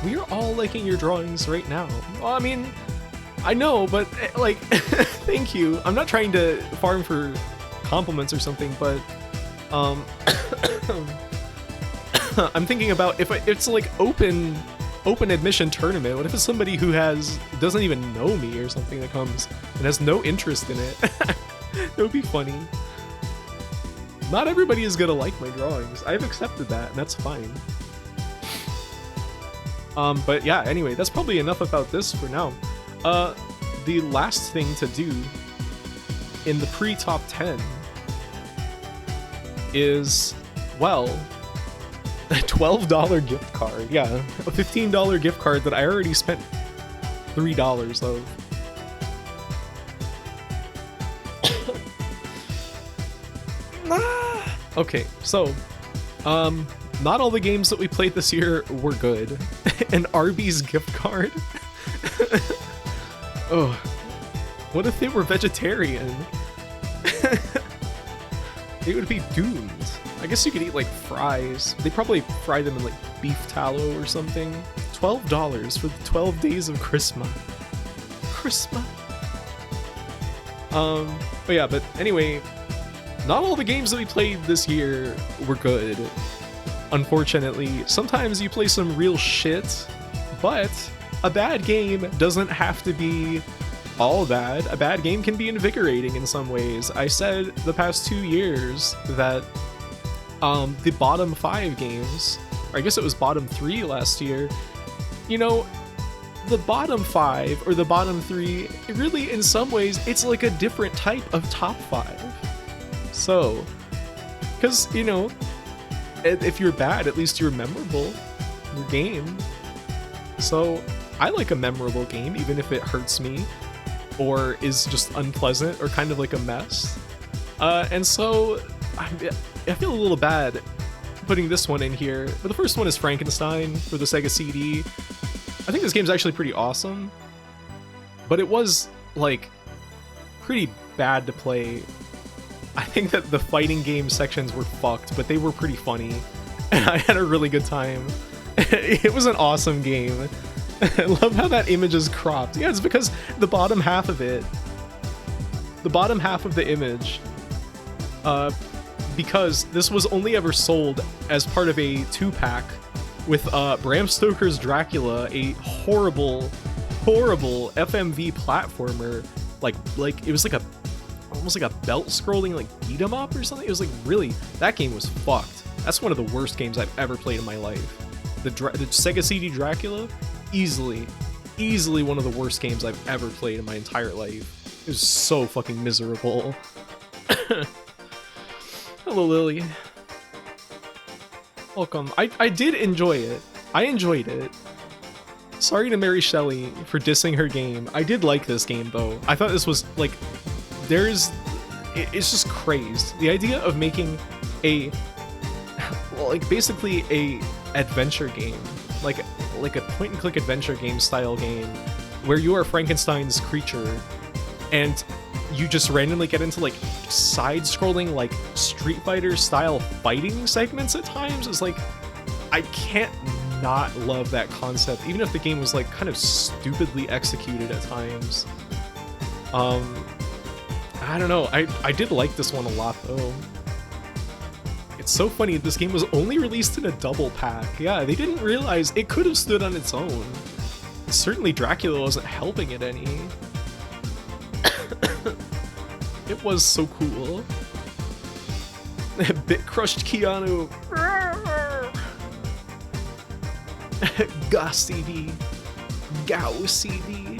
S1: We are all liking your drawings right now. Well, I mean, I know, but like, thank you. I'm not trying to farm for compliments or something, but I'm thinking about if it's like open admission tournament. What if it's somebody who doesn't even know me or something that comes and has no interest in it? It would be funny. Not everybody is gonna like my drawings. I've accepted that, and that's fine. But yeah, anyway, that's probably enough about this for now. The last thing to do in the pre-top 10 is, well, a $12 gift card. Yeah, a $15 gift card that I already spent $3 of. Okay, so, not all the games that we played this year were good. An Arby's gift card? Oh, what if they were vegetarian? They would be doomed. I guess you could eat like fries. They probably fry them in like beef tallow or something. $12 for the 12 days of Christmas. But yeah, but anyway, not all the games that we played this year were good. Unfortunately, sometimes you play some real shit, but a bad game doesn't have to be all bad. A bad game can be invigorating in some ways. I said the past 2 years that the bottom 5 games, or I guess it was bottom 3 last year, you know, the bottom 5 or the bottom 3, really in some ways, it's like a different type of top 5. So, because, you know, if you're bad, at least you're memorable, your game. So, I like a memorable game, even if it hurts me, or is just unpleasant, or kind of like a mess. And so, I feel a little bad putting this one in here, but the first one is Frankenstein for the Sega CD. I think this game's actually pretty awesome, but it was, like, pretty bad to play. I think that the fighting game sections were fucked, but they were pretty funny, and I had a really good time. It was an awesome game. I love how that image is cropped. Yeah, it's because the bottom half of it, the bottom half of the image, because this was only ever sold as part of a 2-pack with Bram Stoker's Dracula, a horrible FMV platformer, like it was like almost like a belt scrolling like beat 'em up or something. It was like, really, that game was fucked. That's one of the worst games I've ever played in my life. The Sega CD Dracula, easily one of the worst games I've ever played in my entire life. It was so fucking miserable. Hello, Lily. Welcome. I did enjoy it. I enjoyed it. Sorry to Mary Shelley for dissing her game. I did like this game, though. I thought this was, like, it's just crazed. The idea of making a, like, basically a adventure game, like a point-and-click adventure game style game, where you are Frankenstein's creature, and you just randomly get into, like, side-scrolling, like, Street Fighter style fighting segments at times. Is like, I can't not love that concept, even if the game was, like, kind of stupidly executed at times. I don't know, I did like this one a lot, though. It's so funny, this game was only released in a double pack. Yeah, they didn't realize it could have stood on its own. Certainly Dracula wasn't helping it any. It was so cool. Bit crushed Keanu. Goss CD. Gow CD.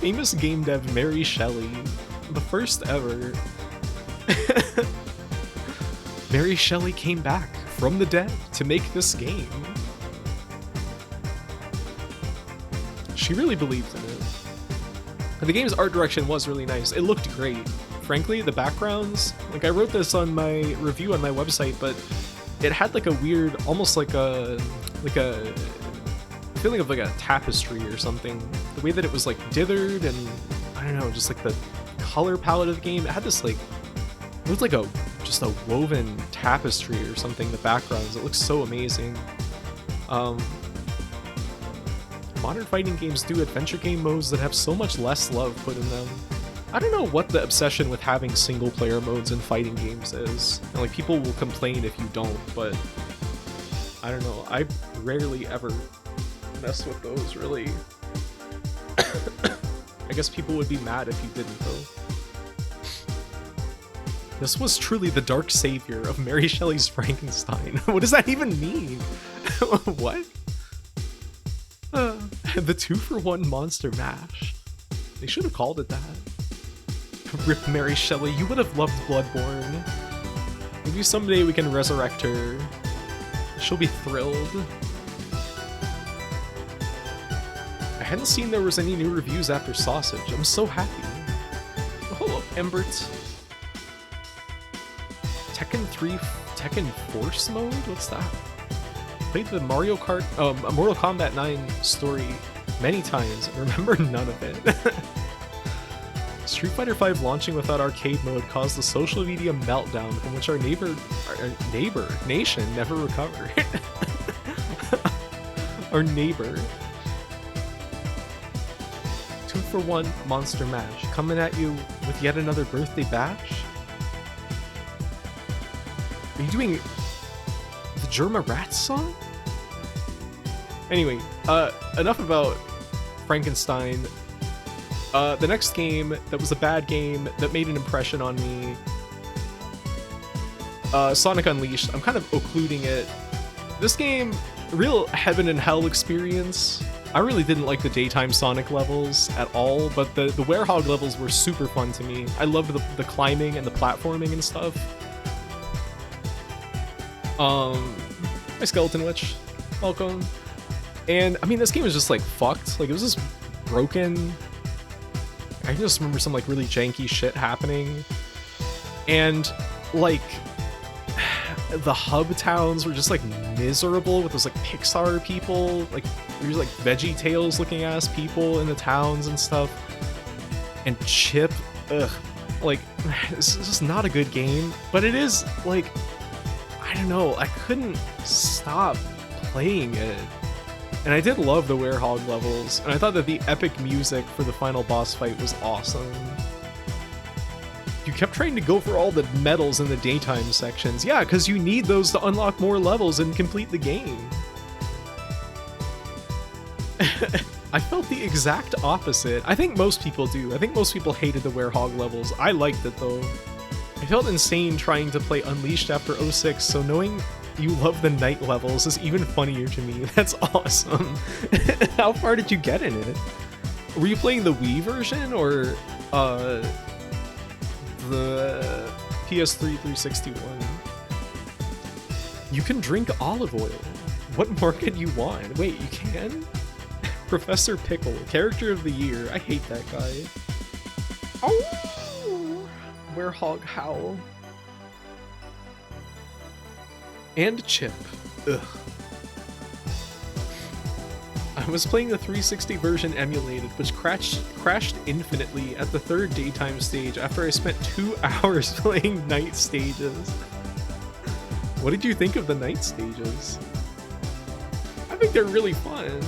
S1: Famous game dev Mary Shelley. The first ever. Mary Shelley came back from the dead to make this game. She really believed in it. The game's art direction was really nice. It looked great. Frankly, the backgrounds, like I wrote this on my review on my website, but it had like a weird, almost like a feeling of like a tapestry or something. The way that it was like dithered and I don't know, just like the color palette of the game. It had this like, it looked like just a woven tapestry or something, the backgrounds. It looks so amazing. Modern fighting games do adventure game modes that have so much less love put in them. I don't know what the obsession with having single player modes in fighting games is. And like people will complain if you don't, but I don't know. I rarely ever mess with those really. I guess people would be mad if you didn't though. This was truly the dark savior of Mary Shelley's Frankenstein. What does that even mean? What? The 2-for-1 Monster Mash. They should have called it that. Rip Mary Shelley, you would have loved Bloodborne. Maybe someday we can resurrect her. She'll be thrilled. I hadn't seen there was any new reviews after Sausage. I'm so happy. Oh, hello, Embert. Tekken 3, Tekken Force mode? What's that? Played the Mortal Kombat 9 story many times. Remember none of it. Street Fighter V launching without arcade mode caused a social media meltdown from which our nation never recovered. Our neighbor. 2-for-1 Monster Mash coming at you with yet another birthday bash. Are you doing the Germa Rats song? Anyway, enough about Frankenstein. The next game that was a bad game that made an impression on me, Sonic Unleashed. I'm kind of occluding it. This game, real heaven and hell experience. I really didn't like the daytime Sonic levels at all, but the Werehog levels were super fun to me. I loved the climbing and the platforming and stuff. My Skeleton Witch, welcome. And I mean, this game was just like fucked. Like it was just broken. I can just remember some like really janky shit happening. And like the hub towns were just like miserable with those like Pixar people. Like there's like Veggie Tales looking ass people in the towns and stuff. And Chip, ugh. Like this is just not a good game. But it is like, I don't know, I couldn't stop playing it. And I did love the Werehog levels, and I thought that the epic music for the final boss fight was awesome. You kept trying to go for all the medals in the daytime sections. Yeah, because you need those to unlock more levels and complete the game. I felt the exact opposite. I think most people do. I think most people hated the Werehog levels. I liked it though. I felt insane trying to play Unleashed after 06, so knowing you love the night levels is even funnier to me. That's awesome. How far did you get in it? Were you playing the Wii version or the PS3 361? You can drink olive oil. What more could you want? Wait, you can? Professor Pickle, character of the year. I hate that guy. Oh! Werehog howl. And Chip. Ugh. I was playing the 360 version emulated, which crashed infinitely at the third daytime stage after I spent 2 hours playing night stages. What did you think of the night stages? I think they're really fun.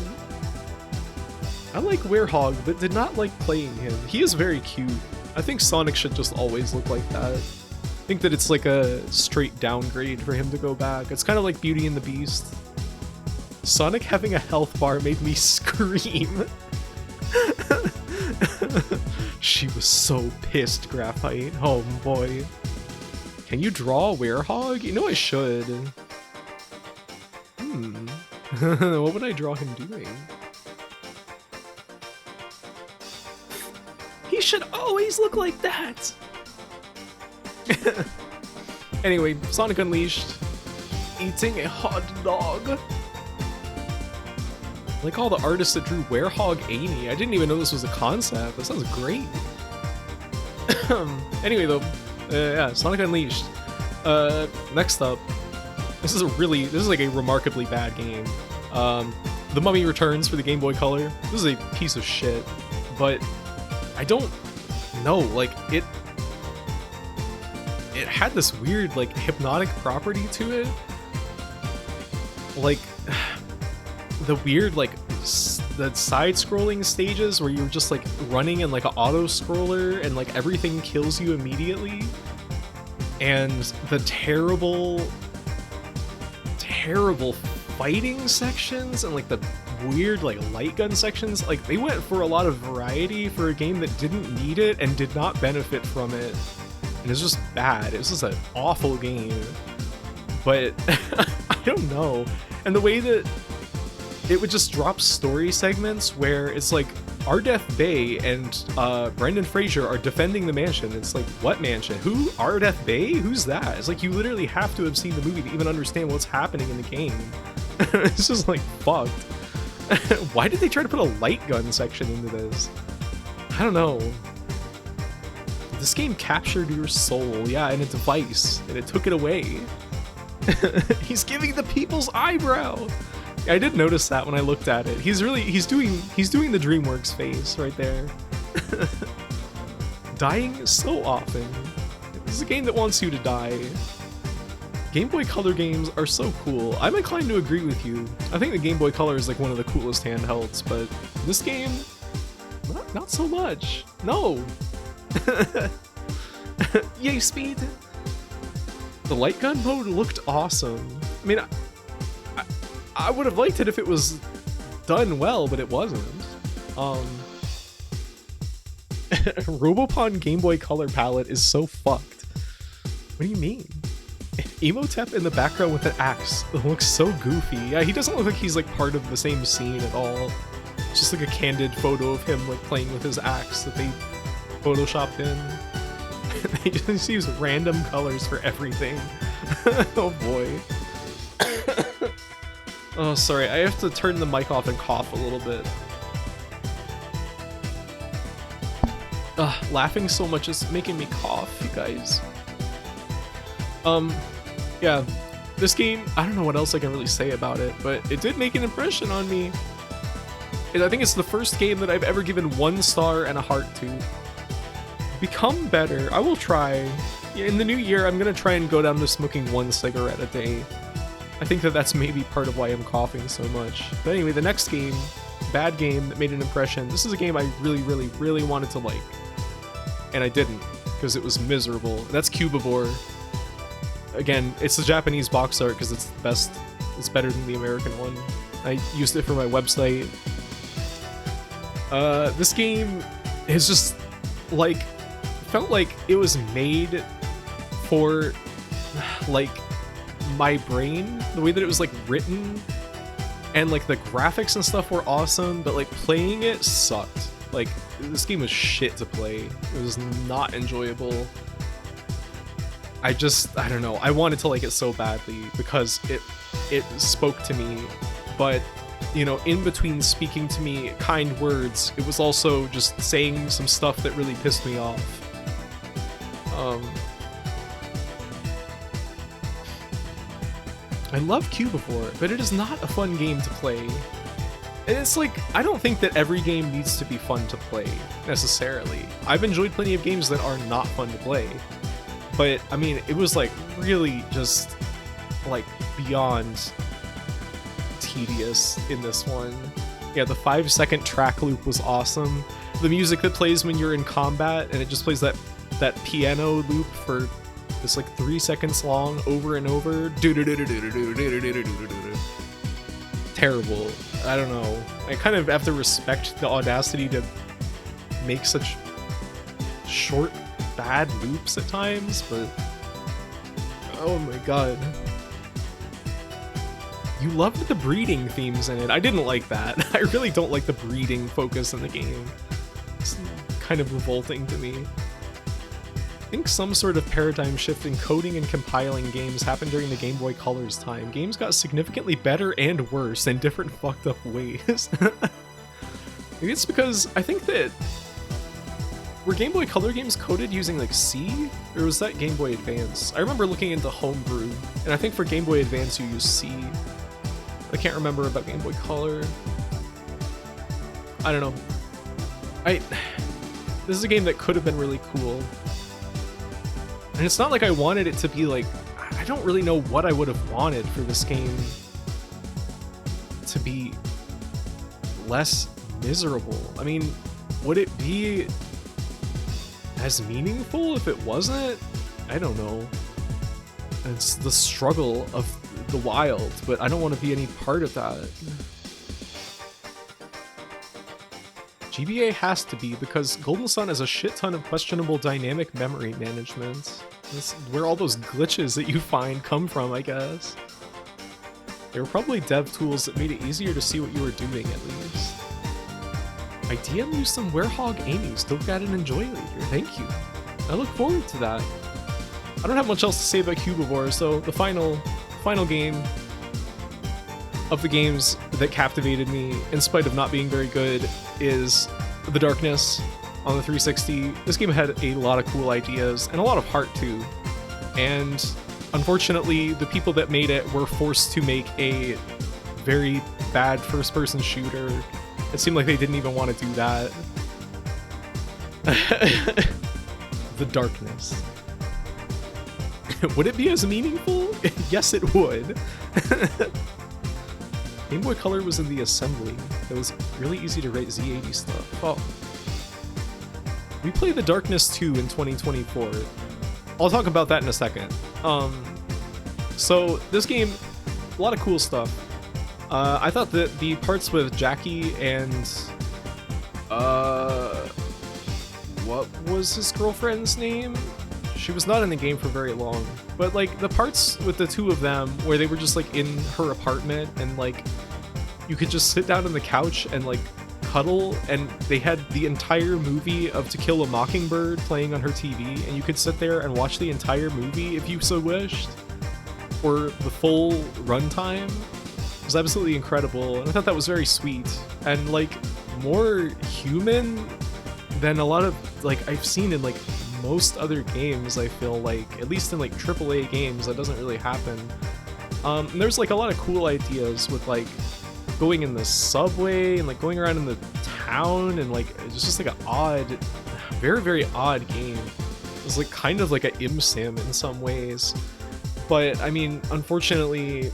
S1: I like Werehog, but did not like playing him. He is very cute. I think Sonic should just always look like that. I think that it's like a straight downgrade for him to go back. It's kind of like Beauty and the Beast. Sonic having a health bar made me scream. She was so pissed, Graphite. Oh boy. Can you draw a werehog? You know I should. What would I draw him doing? He should always look like that! Anyway, Sonic Unleashed. Eating a hot dog. Like all the artists that drew Werehog Amy. I didn't even know this was a concept. That sounds great. Anyway though, yeah, Sonic Unleashed. Next up, this is like a remarkably bad game. The Mummy Returns for the Game Boy Color. This is a piece of shit, but I don't know, like it had this weird like hypnotic property to it. Like the weird like the side-scrolling stages where you're just like running in like an auto-scroller and like everything kills you immediately, and the terrible fighting sections and like the weird like light gun sections. Like they went for a lot of variety for a game that didn't need it and did not benefit from it, and it's just bad. It's just an awful game. But I don't know, and the way that it would just drop story segments where it's like Ardeth Bay and Brendan Fraser are defending the mansion. It's like, what mansion? Who? Ardeth Bay? Who's that? It's like you literally have to have seen the movie to even understand what's happening in the game. It's just like fucked. Why did they try to put a light gun section into this? I don't know. This game captured your soul, yeah, in a device, and it took it away. He's giving the people's eyebrow. I did notice that when I looked at it. He's doing the DreamWorks face right there. Dying so often. This is a game that wants you to die. Game Boy Color games are so cool. I'm inclined to agree with you. I think the Game Boy Color is like one of the coolest handhelds, but this game, not so much. No. Yay, speed. The light gun mode looked awesome. I mean, I would have liked it if it was done well, but it wasn't. Robopon Game Boy Color palette is so fucked. What do you mean? Emotep in the background with an axe. It looks so goofy. Yeah, he doesn't look like he's like part of the same scene at all. It's just like a candid photo of him like playing with his axe that they photoshopped in. They just use random colors for everything. Oh boy. Oh, sorry, I have to turn the mic off and cough a little bit. Laughing so much is making me cough, you guys. Yeah, this game, I don't know what else I can really say about it, but it did make an impression on me. And I think it's the first game that I've ever given 1 star and a heart to. Become better. I will try. In the new year, I'm gonna try and go down to smoking 1 cigarette a day. I think that that's maybe part of why I'm coughing so much. But anyway, the next game, bad game that made an impression. This is a game I really wanted to like. And I didn't, because it was miserable. And that's Cubivore. Again, it's the Japanese box art because it's the best. It's better than the American one. I used it for my website. This game is just like, felt like it was made for like my brain. The way that it was like written and like the graphics and stuff were awesome, but like playing it sucked. Like this game was shit to play. It was not enjoyable. I don't know. I wanted to like it so badly because it spoke to me, but you know, in between speaking to me kind words, it was also just saying some stuff that really pissed me off. I love Cubivore, but it is not a fun game to play. And it's like, I don't think that every game needs to be fun to play, necessarily. I've enjoyed plenty of games that are not fun to play. But, I mean, it was like, really just, like, beyond tedious in this one. Yeah, the 5-second track loop was awesome. The music that plays when you're in combat, and it just plays that piano loop for it's like 3 seconds long over and over. Terrible. I don't know. I kind of have to respect the audacity to make such short, bad loops at times, but oh my god. You loved the breeding themes in it. I didn't like that. I really don't like the breeding focus in the game. It's kind of revolting to me. I think some sort of paradigm shift in coding and compiling games happened during the Game Boy Color's time. Games got significantly better and worse in different fucked up ways. Maybe it's because I think that... Were Game Boy Color games coded using like C? Or was that Game Boy Advance? I remember looking into Homebrew, and I think for Game Boy Advance you use C. I can't remember about Game Boy Color. I don't know. This is a game that could have been really cool. And it's not like I wanted it to be like... I don't really know what I would have wanted for this game to be less miserable. I mean, would it be as meaningful if it wasn't? I don't know. It's the struggle of the wild, but I don't want to be any part of that. GBA has to be, because Golden Sun has a shit ton of questionable dynamic memory management. That's where all those glitches that you find come from, I guess. They were probably dev tools that made it easier to see what you were doing, at least. I DM you some Werehog Amy's to look at and enjoy later. Thank you. I look forward to that. I don't have much else to say about Cubivore, so the final game of the games that captivated me, in spite of not being very good, is The Darkness on the 360. This game had a lot of cool ideas, and a lot of heart too. And unfortunately, the people that made it were forced to make a very bad first-person shooter. It seemed like they didn't even want to do that. The Darkness. Would it be as meaningful? Yes, it would. Game Boy Color was in the assembly. It was really easy to write Z80 stuff. Oh. We play The Darkness 2 in 2024. I'll talk about that in a second. So this game, a lot of cool stuff. I thought that the parts with Jackie and what was his girlfriend's name? She was not in the game for very long, but like the parts with the two of them where they were just like in her apartment and like you could just sit down on the couch and like cuddle, and they had the entire movie of To Kill a Mockingbird playing on her TV, and you could sit there and watch the entire movie if you so wished, or the full runtime. It was absolutely incredible, and I thought that was very sweet and like more human than a lot of like I've seen in like most other games. I feel like, at least in like AAA games, that doesn't really happen. And there's like a lot of cool ideas with like going in the subway and like going around in the town, and like it's just like an odd, very, very odd game. It was like kind of like a sim in some ways, but I mean, unfortunately,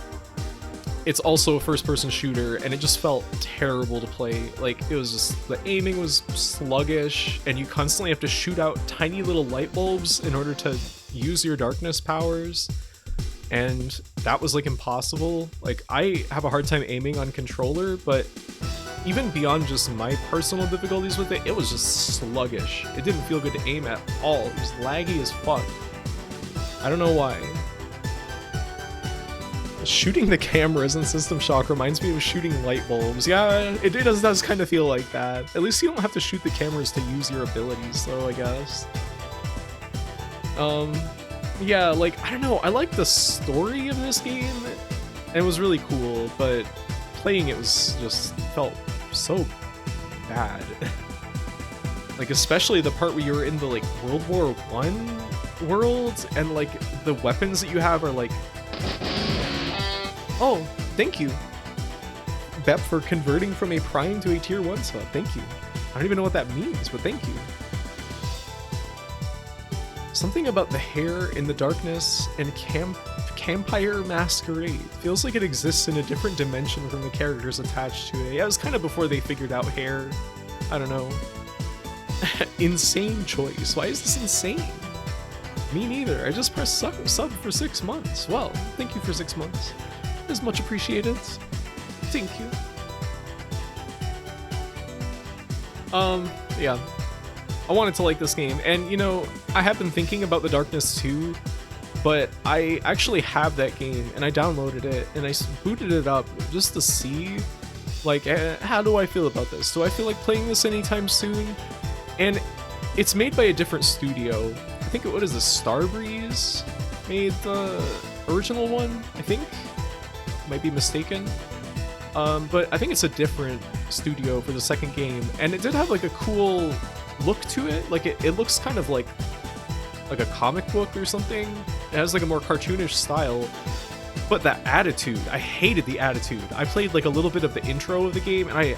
S1: it's also a first-person shooter, and it just felt terrible to play. Like, it was just, the aiming was sluggish, and you constantly have to shoot out tiny little light bulbs in order to use your darkness powers, and that was, like, impossible. Like, I have a hard time aiming on controller, but even beyond just my personal difficulties with it, it was just sluggish. It didn't feel good to aim at all. It was laggy as fuck. I don't know why. Shooting the cameras in System Shock reminds me of shooting light bulbs. Yeah, it does kind of feel like that. At least you don't have to shoot the cameras to use your abilities, though, I guess. Yeah, like, I don't know, I like the story of this game, and it was really cool, but playing it was just felt so bad. Like, especially the part where you're in the, like, World War I world, and, like, the weapons that you have are, like... Oh, thank you, Bep, for converting from a Prime to a Tier 1 sub. Thank you. I don't even know what that means, but thank you. Something about the hair in The Darkness and Campire Masquerade feels like it exists in a different dimension from the characters attached to it. Yeah, it was kind of before they figured out hair. I don't know. Insane choice. Why is this insane? Me neither. I just pressed sub for 6 months. Well, thank you for 6 months. Is much appreciated. Thank you. Yeah. I wanted to like this game, and you know, I have been thinking about The Darkness 2, but I actually have that game, and I downloaded it, and I booted it up just to see, like, how do I feel about this? Do I feel like playing this anytime soon? And it's made by a different studio. I think, what is this, Starbreeze made the original one, I think? Might be mistaken. But I think it's a different studio for the second game, and it did have like a cool look to it. Like it looks kind of like a comic book or something. It has like a more cartoonish style, but that attitude, I hated the attitude. I played like a little bit of the intro of the game, and I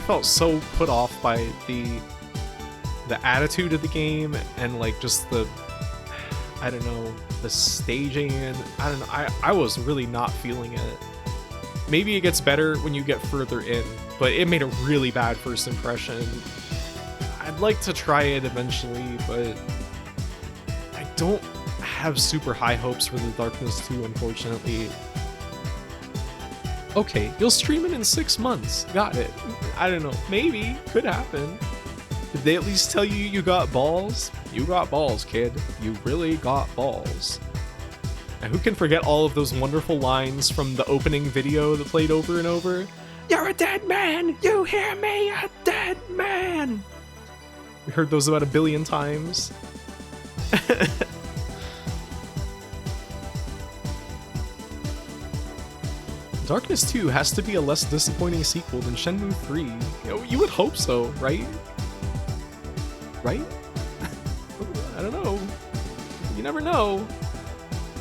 S1: felt so put off by the attitude of the game, and like just the, I don't know, the staging, and I don't know, I was really not feeling it. Maybe it gets better when you get further in, but it made a really bad first impression. I'd like to try it eventually, but I don't have super high hopes for The Darkness 2, unfortunately. Okay, you'll stream it in 6 months. Got it. I don't know. Maybe. Could happen. Did they at least tell you you got balls? You got balls, kid. You really got balls. Now, who can forget all of those wonderful lines from the opening video that played over and over? You're a dead man! You hear me? A dead man! We heard those about 1 billion times. Darkness 2 has to be a less disappointing sequel than Shenmue 3. You know, you would hope so, right? Right? I don't know. You never know.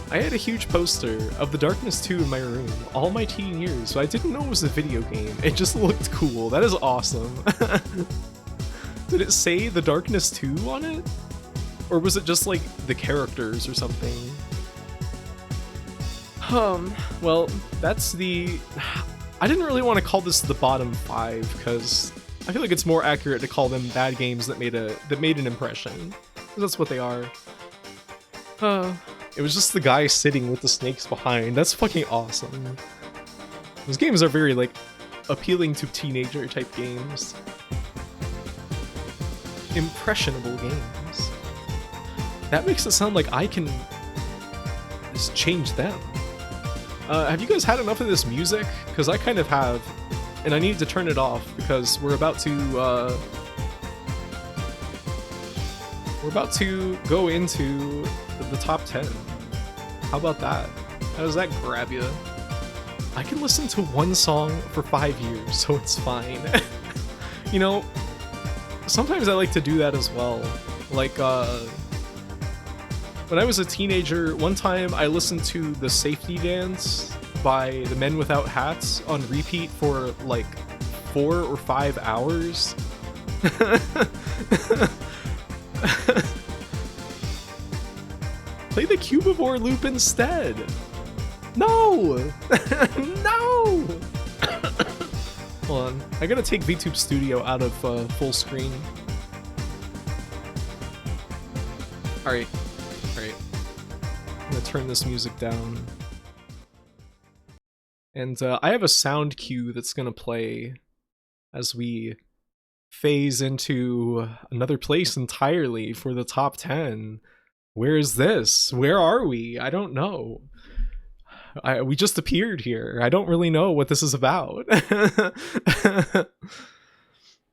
S1: I had a huge poster of The Darkness 2 in my room all my teen years, but I didn't know it was a video game. It just looked cool. That is awesome. Did it say The Darkness 2 on it? Or was it just like the characters or something? Well, that's the... I didn't really want to call this the bottom 5, because I feel like it's more accurate to call them bad games that made an impression. That's what they are. It was just the guy sitting with the snakes behind. That's fucking awesome. Those games are very, like, appealing to teenager type games. Impressionable games. That makes it sound like I can just change them. Have you guys had enough of this music? Because I kind of have, and I need to turn it off because we're about to go into the top 10. How about that? How does that grab you? I can listen to one song for 5 years, so it's fine. You know, sometimes I like to do that as well. Like, when I was a teenager, one time I listened to The Safety Dance by the Men Without Hats on repeat for like 4 or 5 hours. Play the Cubivore loop instead. No! No! Hold on. I gotta take VTube Studio out of full screen. Alright. Alright. I'm gonna turn this music down. And I have a sound cue that's gonna play as we phase into another place entirely for the top 10. Where is this? Where are we? I don't know. We just appeared here. I don't really know what this is about. Play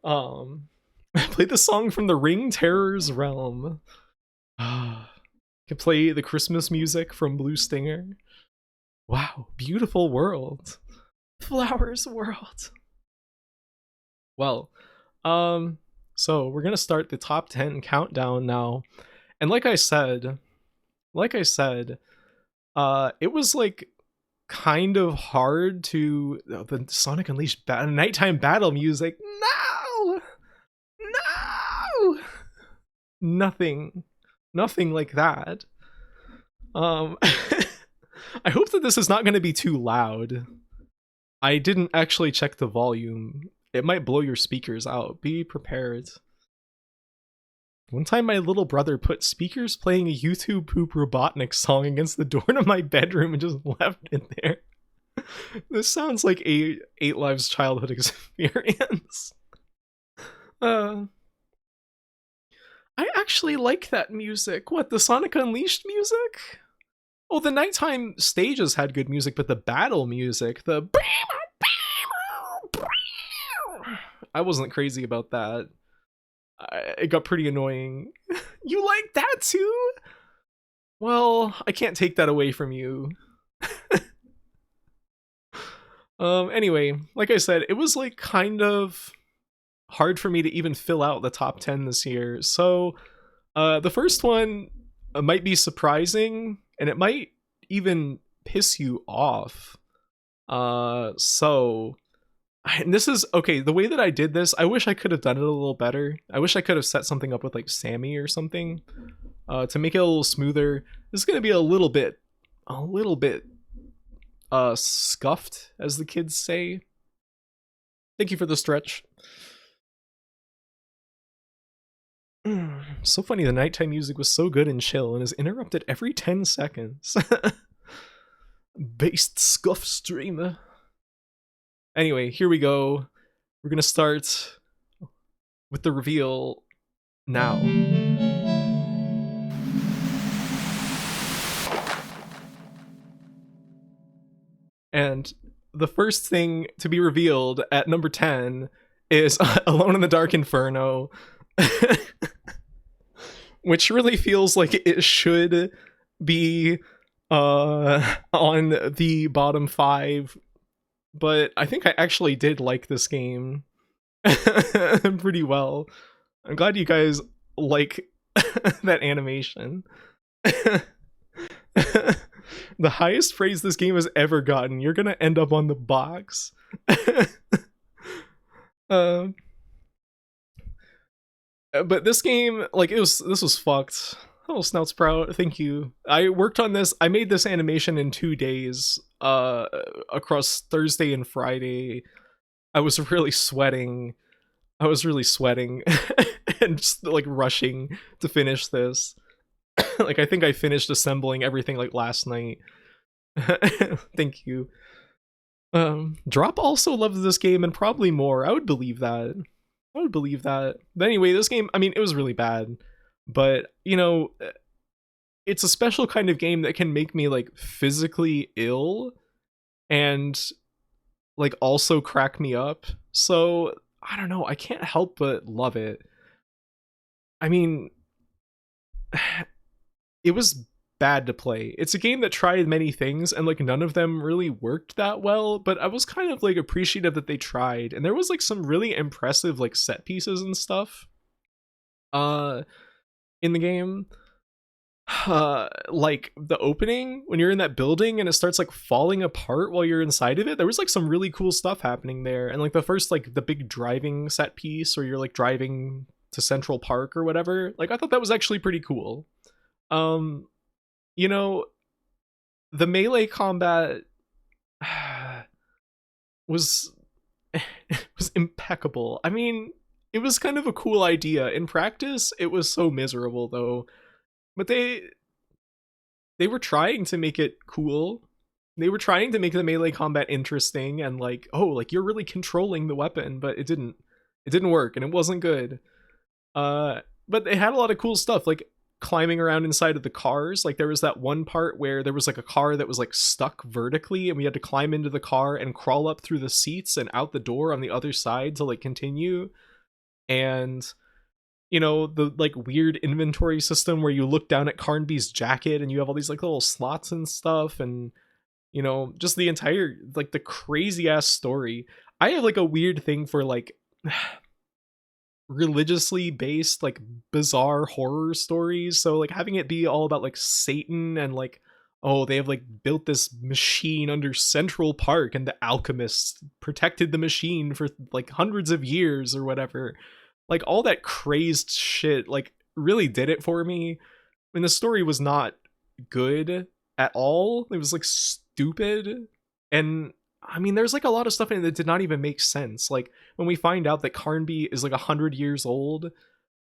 S1: the song from the Ring Terror's realm. Can play the Christmas music from Blue Stinger. Wow, beautiful world. Flowers world. Well, so we're gonna start the top 10 countdown now. And like I said, it was like kind of hard to the Sonic Unleashed nighttime battle music. No, nothing like that. I hope that this is not going to be too loud. I didn't actually check the volume. It might blow your speakers out. Be prepared. One time my little brother put speakers playing a YouTube Poop Robotnik song against the door to my bedroom and just left it there. This sounds like a 8 Lives childhood experience. actually like that music. What, the Sonic Unleashed music? Oh, the nighttime stages had good music, but the battle music, I wasn't crazy about that. It got pretty annoying. You like that too? Well, I can't take that away from you. Anyway, like I said, it was like kind of hard for me to even fill out the top 10 this year. So, the first one might be surprising, and it might even piss you off. And this is okay. The way that I did this, I wish I could have done it a little better. I wish I could have set something up with like Sammy or something, to make it a little smoother. This is gonna be a little bit, scuffed, as the kids say. Thank you for the stretch. So funny, the nighttime music was so good and chill and is interrupted every 10 seconds. Based scuff streamer. Anyway, here we go. We're gonna start with the reveal now. And the first thing to be revealed at number 10 is Alone in the Dark Inferno. Which really feels like it should be on the bottom 5. But I think I actually did like this game pretty well. I'm glad you guys like that animation. The highest praise this game has ever gotten. You're gonna end up on the box. But this game, like, this was fucked. Oh, Snoutsprout, thank you. I worked on this. I made this animation in 2 days, across Thursday and Friday. I was really sweating. And just like rushing to finish this. Like, I think I finished assembling everything like last night. Thank you. Drop also loves this game, and probably more. I would believe that. But anyway, this game, I mean, it was really bad. But, you know, it's a special kind of game that can make me, like, physically ill and, like, also crack me up. So, I don't know, I can't help but love it. I mean, it was bad to play. It's a game that tried many things, and, like, none of them really worked that well, but I was kind of, like, appreciative that they tried. And there was, like, some really impressive, like, set pieces and stuff. In the game, like the opening when you're in that building and it starts like falling apart while you're inside of it, there was like some really cool stuff happening there. And like the first, like the big driving set piece where you're like driving to Central Park or whatever, like I thought that was actually pretty cool. You know, the melee combat was impeccable. I mean, it was kind of a cool idea. In practice, it was so miserable though. But they were trying to make it cool. They were trying to make the melee combat interesting and like, oh, like you're really controlling the weapon, but it didn't work and it wasn't good. But they had a lot of cool stuff, like climbing around inside of the cars. Like there was that one part where there was like a car that was like stuck vertically and we had to climb into the car and crawl up through the seats and out the door on the other side to like continue. And you know, the like weird inventory system where you look down at Carnby's jacket and you have all these like little slots and stuff, and you know, just the entire like the crazy ass story. I have like a weird thing for like religiously based like bizarre horror stories, so like having it be all about like Satan and like, oh, they have like built this machine under Central Park and the alchemists protected the machine for like hundreds of years or whatever. Like all that crazed shit like really did it for me. When the story was not good at all. It was like stupid. And I mean, there's like a lot of stuff in it that did not even make sense. Like when we find out that Carnby is like 100 years old,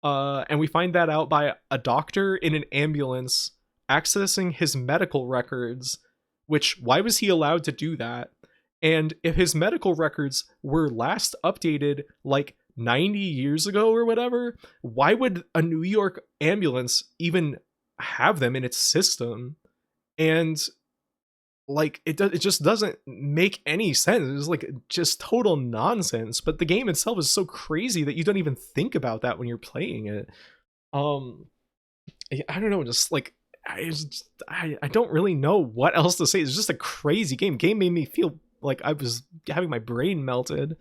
S1: and we find that out by a doctor in an ambulance accessing his medical records, which why was he allowed to do that? And if his medical records were last updated like 90 years ago or whatever, why would a New York ambulance even have them in its system? And like it just doesn't make any sense. It's like just total nonsense. But the game itself is so crazy that you don't even think about that when you're playing it. Um, I don't know, just like I don't really know what else to say. It's just a crazy game. Game made me feel like I was having my brain melted.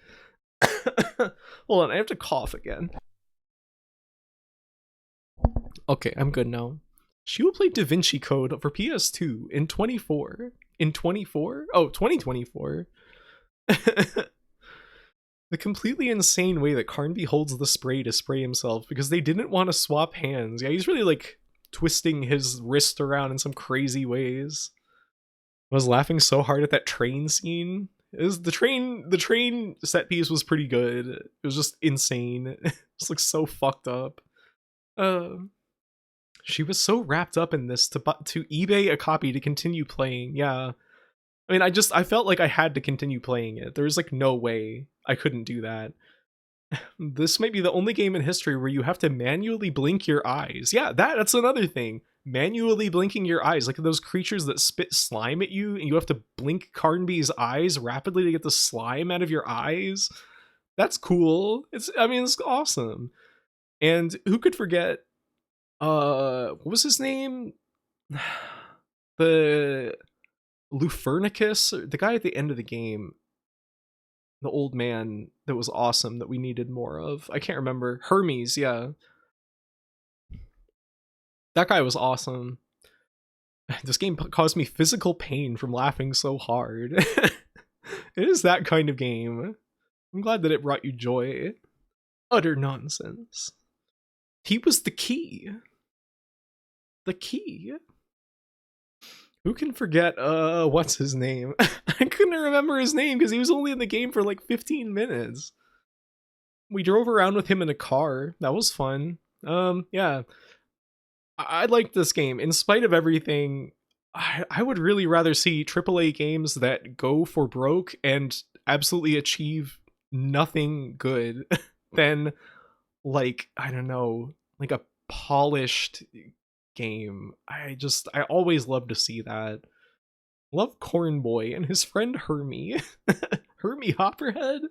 S1: Hold on, I have to cough again. Okay, I'm good now. She will play Da Vinci Code for PS2 in 24. In 24? Oh, 2024. The completely insane way that Carnby holds the spray to spray himself because they didn't want to swap hands. Yeah, he's really like twisting his wrist around in some crazy ways. I was laughing so hard at that train scene. The train set piece was pretty good. It was just insane. It's like so fucked up. She was so wrapped up in this to eBay a copy to continue playing. Yeah. I mean, I felt like I had to continue playing it. There was like no way I couldn't do that. This might be the only game in history where you have to manually blink your eyes. Yeah, that's another thing. Manually blinking your eyes, like those creatures that spit slime at you, and you have to blink Carnby's eyes rapidly to get the slime out of your eyes. That's cool. It's awesome. And who could forget what was his name? The Lufernicus, the guy at the end of the game, the old man that was awesome that we needed more of. I can't remember. Hermes, yeah. That guy was awesome. This game caused me physical pain from laughing so hard. It is that kind of game. I'm glad that it brought you joy. Utter nonsense. He was the key. The key. Who can forget, what's his name? I couldn't remember his name because he was only in the game for like 15 minutes. We drove around with him in a car. That was fun. Yeah. I liked this game. In spite of everything, I would really rather see AAA games that go for broke and absolutely achieve nothing good than, like, I don't know, like a polished game. I always love to see that. Love Cornboy and his friend Hermie. Hermie Hopperhead?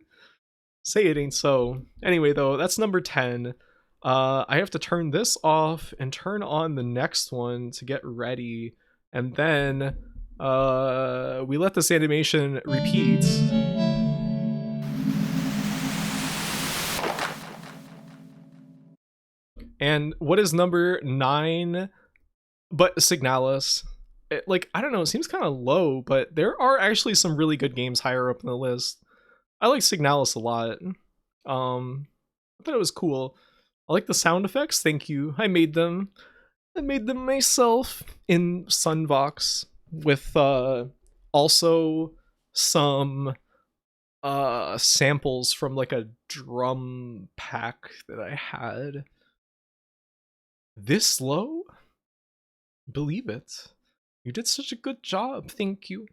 S1: Say it ain't so. Anyway, though, that's number 10. I have to turn this off and turn on the next one to get ready. And then we let this animation repeat. And what is number 9 but Signalis? Like, I don't know, it seems kind of low, but there are actually some really good games higher up in the list. I like Signalis a lot. I thought it was cool. I like the sound effects, thank you. I made them myself in Sunvox with also some samples from like a drum pack that I had. This low? Believe it. You did such a good job, thank you.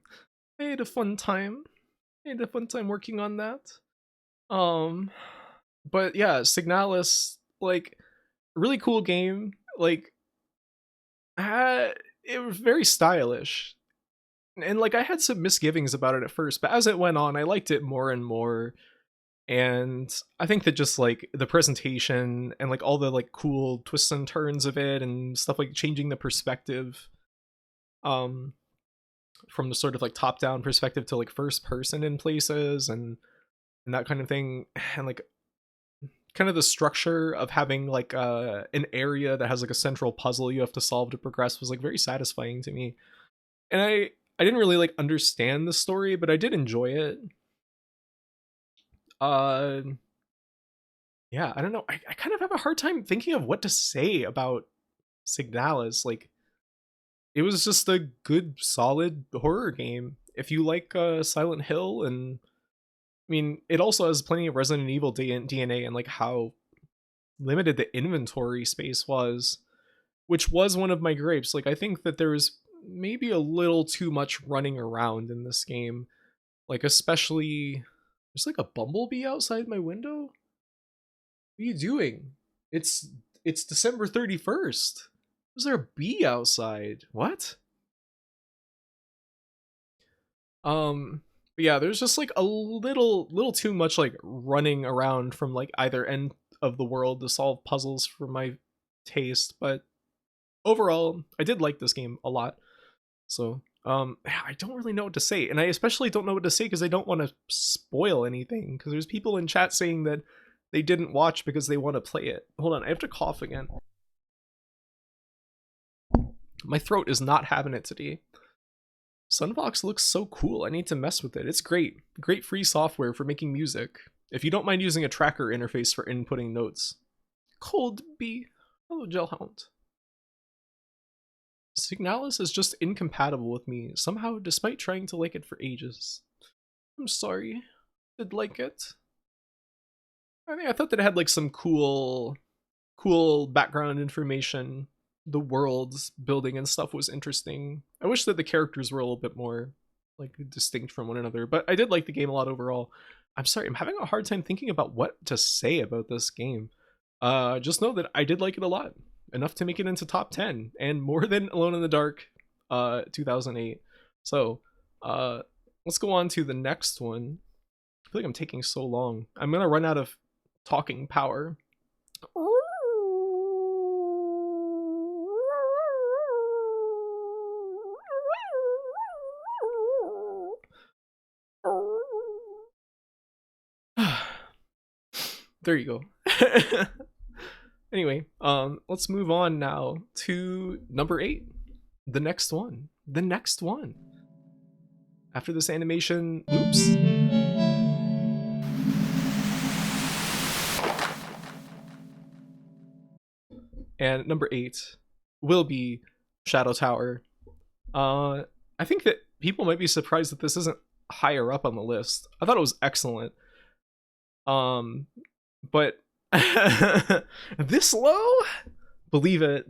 S1: I had a fun time. Working on that. But yeah, Signalis, like, really cool game. Like, it was very stylish. And like I had some misgivings about it at first, but as it went on, I liked it more and more. And I think that just like the presentation and like all the like cool twists and turns of it and stuff, like changing the perspective from the sort of like top down perspective to like first person in places and that kind of thing, and like kind of the structure of having like an area that has like a central puzzle you have to solve to progress was like very satisfying to me. And I didn't really like understand the story, but I did enjoy it. Yeah, I don't know. I kind of have a hard time thinking of what to say about Signalis. Like, it was just a good, solid horror game. If you like Silent Hill, and I mean, it also has plenty of Resident Evil DNA and like how limited the inventory space was, which was one of my gripes. Like, I think that there was maybe a little too much running around in this game. Like, especially, there's like a bumblebee outside my window. What are you doing? It's it's December 31st. Was there a bee outside? What? But yeah, there's just like a little too much like running around from like either end of the world to solve puzzles for my taste, but overall, I did like this game a lot. So, I don't really know what to say, and I especially don't know what to say because I don't want to spoil anything. Because there's people in chat saying that they didn't watch because they want to play it. Hold on, I have to cough again. My throat is not having it today. Sunvox looks so cool. I need to mess with it. It's great. Great free software for making music. If you don't mind using a tracker interface for inputting notes. Cold bee. Hello, Gelhound. Signalis is just incompatible with me, somehow, despite trying to like it for ages. I'm sorry. Did like it. I thought that it had like some cool background information. The world's building and stuff was interesting. I wish that the characters were a little bit more like distinct from one another, but I did like the game a lot overall. I'm sorry, I'm having a hard time thinking about what to say about this game. Just know that I did like it a lot. Enough to make it into top 10 and more than Alone in the Dark 2008. So, let's go on to the next one. I feel like I'm taking so long. I'm gonna run out of talking power. There you go. Anyway, let's move on now to number 8. The next one. The next one. After this animation loops. And number 8 will be Shadow Tower. I think that people might be surprised that this isn't higher up on the list. I thought it was excellent. But this low? Believe it.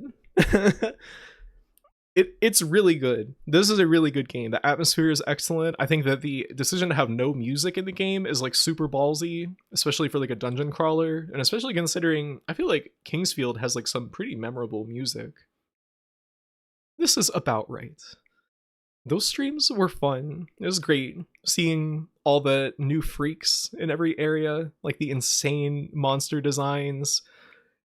S1: It's really good. This is a really good game. The atmosphere is excellent. I think that the decision to have no music in the game is like super ballsy, especially for like a dungeon crawler, and especially considering I feel like Kingsfield has like some pretty memorable music. This is about right. Those streams were fun. It was great seeing all the new freaks in every area, like the insane monster designs,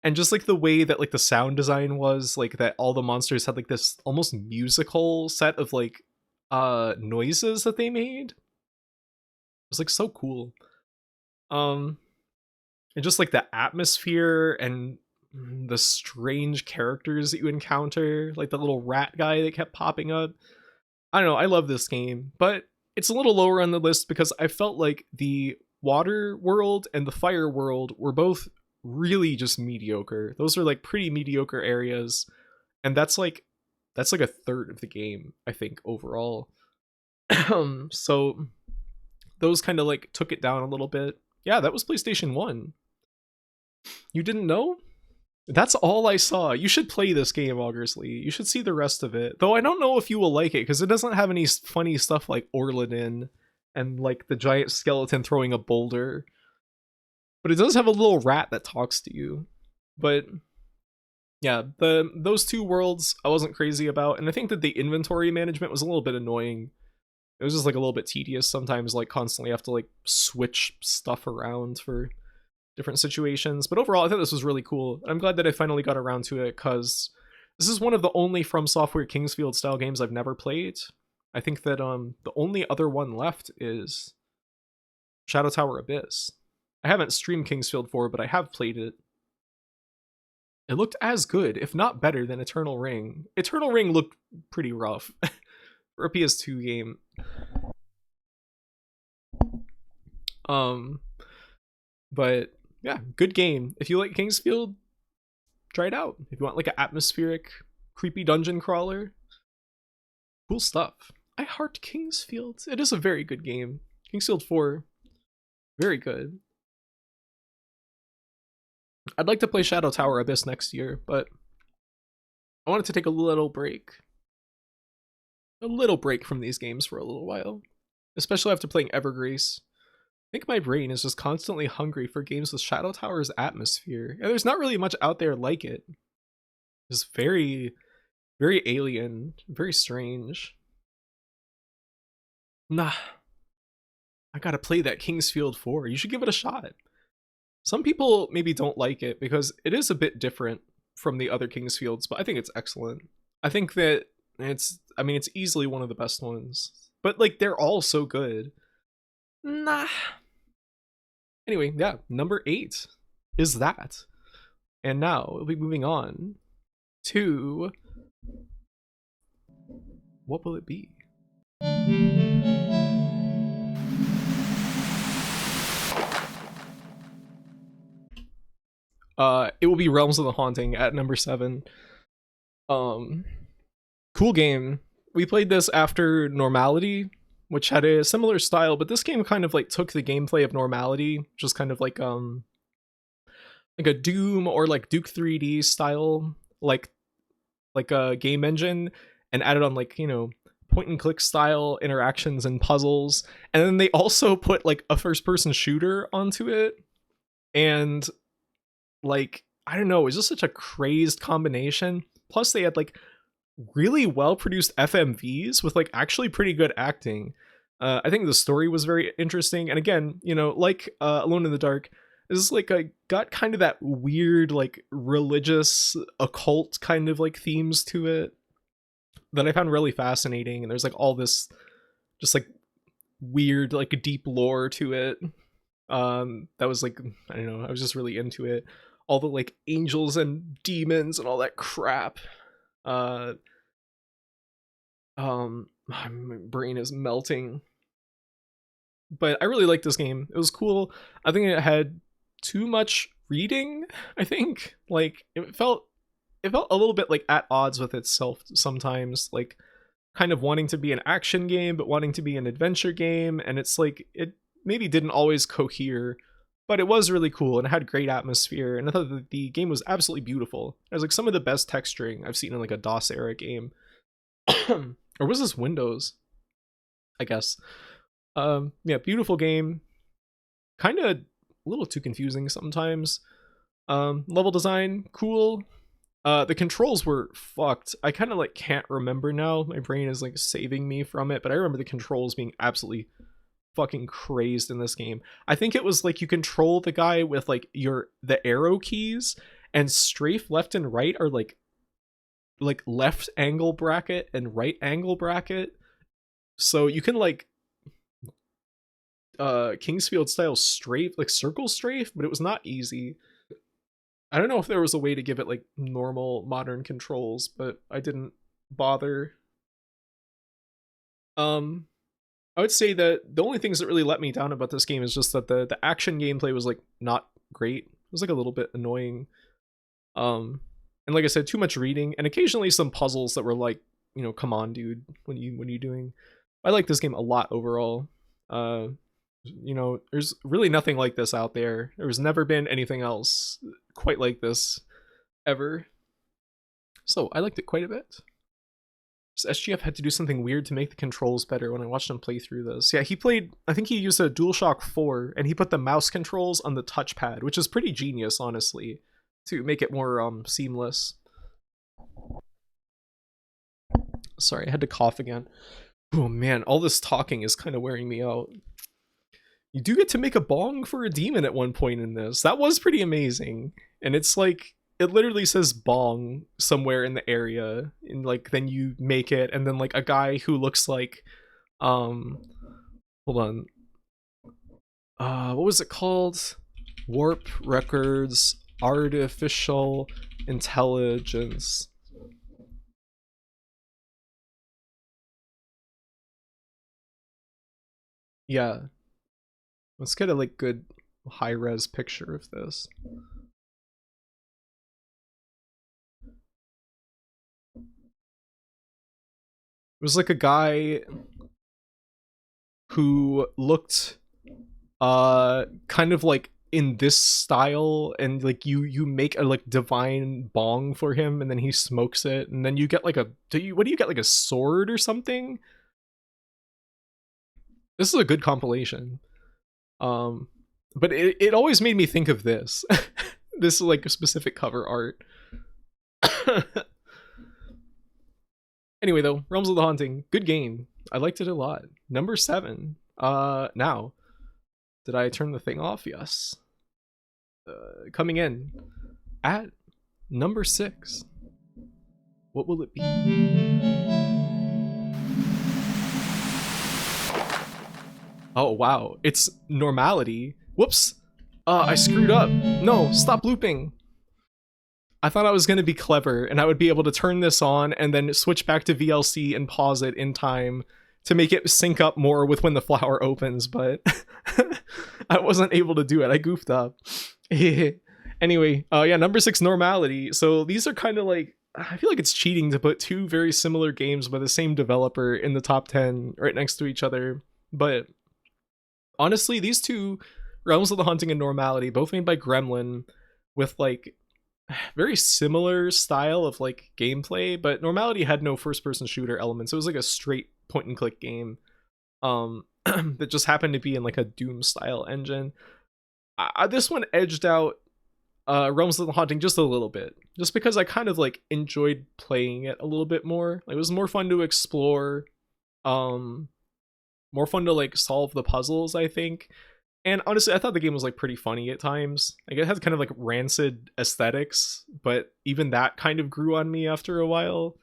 S1: and just like the way that like the sound design was, like that all the monsters had like this almost musical set of like noises that they made. It was like so cool. And just like the atmosphere and the strange characters that you encounter, like the little rat guy that kept popping up. I don't know, I love this game, but it's a little lower on the list because I felt like the water world and the fire world were both really just mediocre. Those are like pretty mediocre areas, and that's like a third of the game, I think, overall. So those kind of like took it down a little bit. Yeah, that was PlayStation 1. You didn't know? That's all I saw. You should play this game, Augersley. You should see the rest of it. Though I don't know if you will like it, because it doesn't have any funny stuff like Orladin and like the giant skeleton throwing a boulder. But it does have a little rat that talks to you. But yeah, those two worlds I wasn't crazy about, and I think that the inventory management was a little bit annoying. It was just like a little bit tedious sometimes, like constantly have to like switch stuff around for different situations. But overall, I thought this was really cool. I'm glad that I finally got around to it, because this is one of the only From Software Kingsfield style games I've never played. I think that the only other one left is Shadow Tower Abyss. I haven't streamed Kingsfield 4, but I have played it. It looked as good, if not better, than Eternal Ring. Eternal Ring looked pretty rough for a PS2 game. But yeah, good game. If you like Kingsfield, try it out. If you want like an atmospheric, creepy dungeon crawler, cool stuff. I heart Kingsfield. It is a very good game. Kingsfield 4, very good. I'd like to play Shadow Tower Abyss next year, but I wanted to take a little break. A little break from these games for a little while. Especially after playing Evergrace. think my brain is just constantly hungry for games with Shadow Tower's atmosphere. And there's not really much out there like it. It's very, very alien, very strange. Nah, I gotta play that Kingsfield 4. You should give it a shot. Some people maybe don't like it because it is a bit different from the other Kingsfields, but I think it's excellent. I think that it's easily one of the best ones. But like they're all so good. Nah. Anyway, yeah, number 8 is that. And now we'll be moving on to what will it be? It will be Realms of the Haunting at number 7. Cool game. We played this after Normality, which had a similar style, but this game kind of like took the gameplay of Normality, just kind of like a Doom or like Duke 3D style, like a game engine, and added on like, you know, point and click style interactions and puzzles. And then they also put like a first person shooter onto it. And like, I don't know, it was just such a crazed combination. Plus they had like really well produced FMVs with like actually pretty good acting. I think the story was very interesting. And again, you know, like Alone in the Dark, is like I got kind of that weird like religious occult kind of like themes to it that I found really fascinating. And there's like all this just like weird like deep lore to it. That was like, I don't know, I was just really into it. All the like angels and demons and all that crap. My brain is melting. But I really liked this game. It was cool. I think it had too much reading, I think. Like it felt a little bit like at odds with itself sometimes, like kind of wanting to be an action game but wanting to be an adventure game, and it's like it maybe didn't always cohere, but it was really cool and it had great atmosphere, and I thought that the game was absolutely beautiful. It was like some of the best texturing I've seen in like a DOS era game. Or was this Windows? I guess. Yeah, beautiful game. Kind of a little too confusing sometimes. Level design, cool. The controls were fucked. I kind of like can't remember now. My brain is like saving me from it, but I remember the controls being absolutely fucking crazed in this game. I think it was like you control the guy with like the arrow keys, and strafe left and right are like left angle bracket and right angle bracket. So you can like Kingsfield style strafe, like circle strafe, but it was not easy. I don't know if there was a way to give it like normal modern controls, but I didn't bother. I would say that the only things that really let me down about this game is just that the action gameplay was like not great. It was like a little bit annoying. And like I said, too much reading, and occasionally some puzzles that were like, you know, come on, dude, what are you doing? I like this game a lot overall. You know, there's really nothing like this out there. There's never been anything else quite like this ever. So I liked it quite a bit. So SGF had to do something weird to make the controls better when I watched him play through this. Yeah, I think he used a DualShock 4 and he put the mouse controls on the touchpad, which is pretty genius, honestly, to make it more seamless. Sorry, I had to cough again. Oh man, all this talking is kind of wearing me out. You do get to make a bong for a demon at one point in this. That was pretty amazing. And it's like, it literally says bong somewhere in the area, and like then you make it, and then like a guy who looks like hold on. What was it called? Warp Records Artificial Intelligence. Yeah. Let's get a like good high-res picture of this. It was like a guy who looked kind of like in this style, and like you make a like divine bong for him, and then he smokes it, and then you get like what do you get, like a sword or something? This is a good compilation. But it always made me think of this. This like specific cover art. Anyway, though, Realms of the Haunting, good game. I liked it a lot. Number 7. Now, did I turn the thing off? Yes. Coming in at number 6. What will it be? Oh, wow. It's Normality. Whoops. I screwed up. No, stop looping. I thought I was going to be clever and I would be able to turn this on and then switch back to VLC and pause it in time to make it sync up more with when the flower opens, but I wasn't able to do it. I goofed up. Anyway, yeah, number 6, Normality. So these are kind of like, I feel like it's cheating to put 2 very similar games by the same developer in the top 10 right next to each other, but honestly, these 2, Realms of the Haunting and Normality, both made by Gremlin, with like very similar style of like gameplay, but Normality had no first-person shooter elements. It was like a straight point-and-click game that just happened to be in like a Doom-style engine. This one edged out Realms of the Haunting just a little bit, just because I kind of like enjoyed playing it a little bit more. Like, it was more fun to explore, more fun to like solve the puzzles, I think. And honestly, I thought the game was like pretty funny at times. Like, it had kind of like rancid aesthetics, but even that kind of grew on me after a while.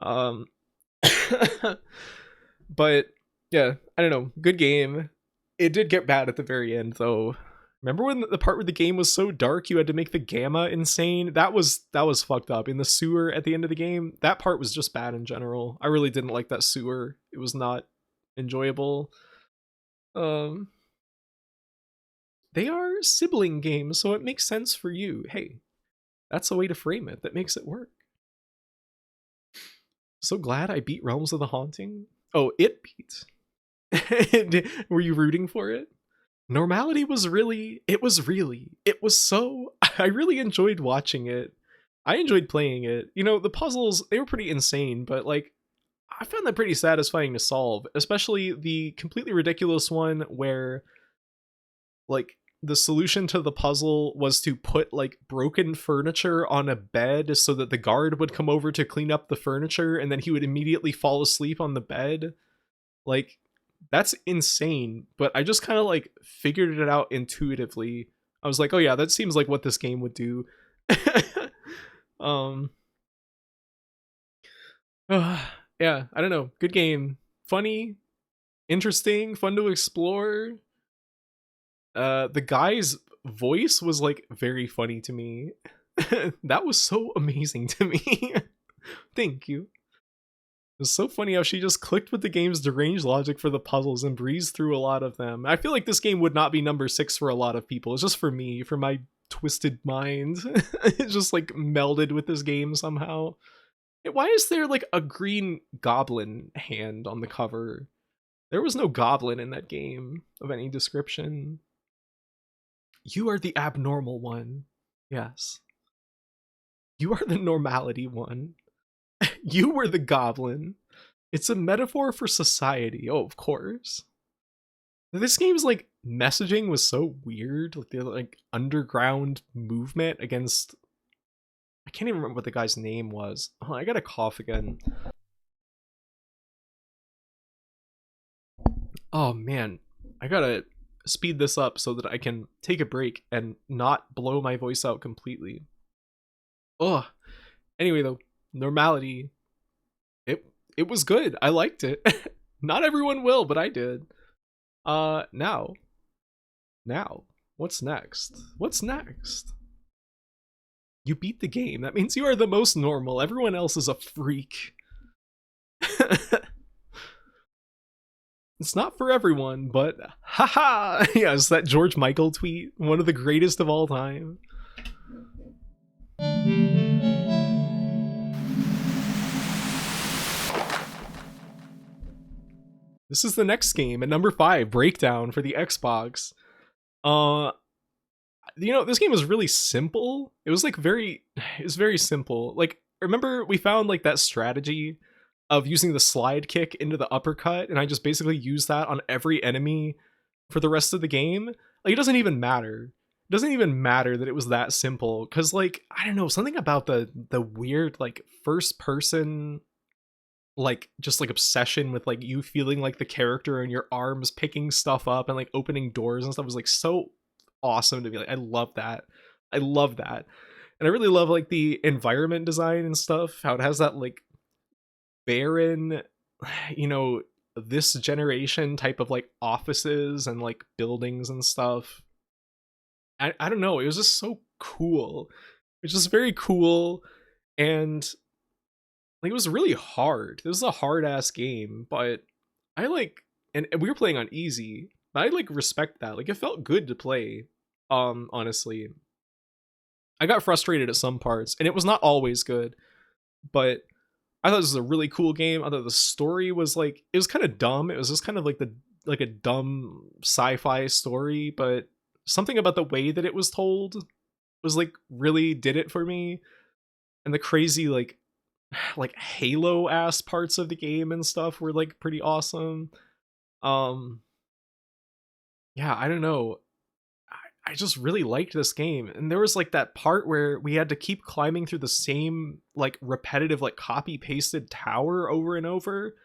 S1: But yeah, I don't know. Good game. It did get bad at the very end, though. Remember when the part where the game was so dark you had to make the gamma insane? That was fucked up. In the sewer at the end of the game, that part was just bad in general. I really didn't like that sewer. It was not enjoyable. They are sibling games, so it makes sense for you. Hey, that's a way to frame it that makes it work. So glad I beat Realms of the Haunting. Oh, it beat. Were you rooting for it? Normality was really, I really enjoyed watching it. I enjoyed playing it. You know, the puzzles, they were pretty insane, but like, I found that pretty satisfying to solve, especially the completely ridiculous one where like the solution to the puzzle was to put like broken furniture on a bed so that the guard would come over to clean up the furniture and then he would immediately fall asleep on the bed. Like, that's insane, but I just kind of like figured it out intuitively. I was like, oh yeah, that seems like what this game would do. Yeah, I don't know. Good game. Funny, interesting, fun to explore. The guy's voice was like very funny to me. That was so amazing to me. Thank you. It was so funny how she just clicked with the game's deranged logic for the puzzles and breezed through a lot of them. I feel like this game would not be number 6 for a lot of people. It's just for me, for my twisted mind. It just like melded with this game somehow. Why is there like a green goblin hand on the cover? There was no goblin in that game of any description. You are the abnormal one. Yes. You are the normality one. You were the goblin. It's a metaphor for society. Oh, of course. This game's like messaging was so weird. Like the like underground movement against, I can't even remember what the guy's name was. Oh, I gotta cough again. Oh man, I gotta speed this up so that I can take a break and not blow my voice out completely. Ugh. Anyway though, Normality. It was good. I liked it. Not everyone will, but I did. Now, what's next? What's next? You beat the game. That means you are the most normal. Everyone else is a freak. It's not for everyone, but haha! Yes, that George Michael tweet, one of the greatest of all time. This is the next game at number 5, Breakdown for the Xbox. You know, this game was really simple. It was like very simple. Like, remember we found like that strategy of using the slide kick into the uppercut, and I just basically used that on every enemy for the rest of the game. Like, it doesn't even matter. It doesn't even matter that it was that simple, because like, I don't know, something about the weird like first person, like just like obsession with like you feeling like the character and your arms picking stuff up and like opening doors and stuff was like so awesome to me. Like, I love that. I love that. And I really love like the environment design and stuff, how it has that like barren, you know, this generation type of like offices and like buildings and stuff. I don't know, it was just so cool. It's just very cool. And like, it was really hard. This was a hard ass game, but I like, and we were playing on easy, but I like respect that. Like, it felt good to play. Honestly, I got frustrated at some parts, and it was not always good, but I thought this was a really cool game. I thought the story was like, it was kind of dumb. It was just kind of like a dumb sci-fi story, but something about the way that it was told was like really did it for me. And the crazy like Halo ass parts of the game and stuff were like pretty awesome. Um yeah, I don't know. I just really liked this game. And there was like that part where we had to keep climbing through the same like repetitive like copy pasted tower over and over.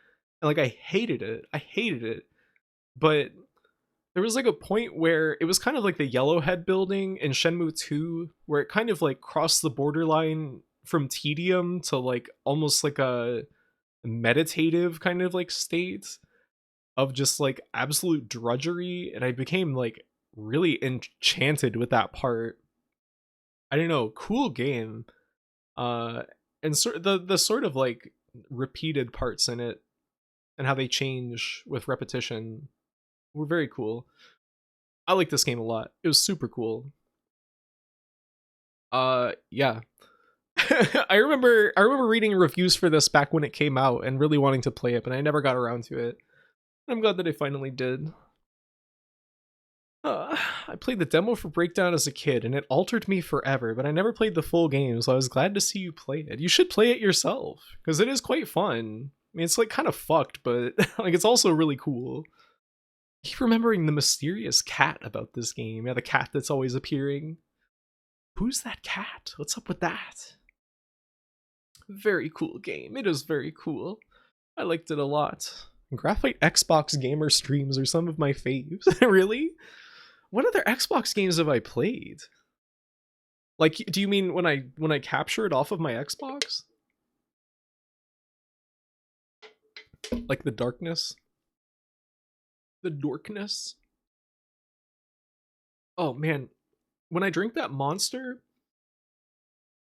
S1: And like, I hated it. I hated it. But there was like a point where it was kind of like the Yellowhead building in Shenmue 2, where it kind of like crossed the borderline from tedium to like almost like a meditative kind of like state of just like absolute drudgery. And I became like really enchanted with that part. I don't know, cool game. uh and the sort of like repeated parts in it and how they change with repetition were very cool. I like this game a lot. It was super cool. Yeah. I remember reading reviews for this back when it came out and really wanting to play it, but I never got around to it. I'm glad that I finally did. I played the demo for Breakdown as a kid, and it altered me forever, but I never played the full game, so I was glad to see you play it. You should play it yourself, because it is quite fun. I mean, it's like kind of fucked, but like, it's also really cool. Keep remembering the mysterious cat about this game. Yeah, the cat that's always appearing. Who's that cat? What's up with that? Very cool game. It is very cool. I liked it a lot. Graphite Xbox gamer streams are some of my faves. Really? What other Xbox games have I played? Like, do you mean when I capture it off of my Xbox? Like the darkness? The dorkness? Oh man, when I drink that monster,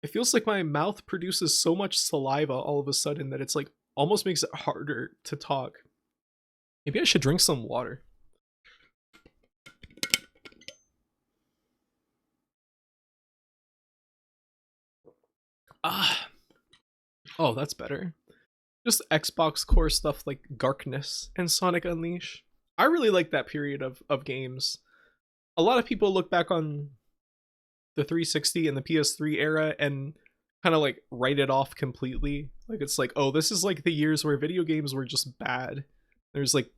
S1: it feels like my mouth produces so much saliva all of a sudden that it's like almost makes it harder to talk. Maybe I should drink some water. Ah. Oh, that's better. Just Xbox core stuff like Darkness and Sonic Unleash. I really like that period of games. A lot of people look back on the 360 and the PS3 era and kind of like write it off completely. Like, it's like, oh, this is like the years where video games were just bad. There's like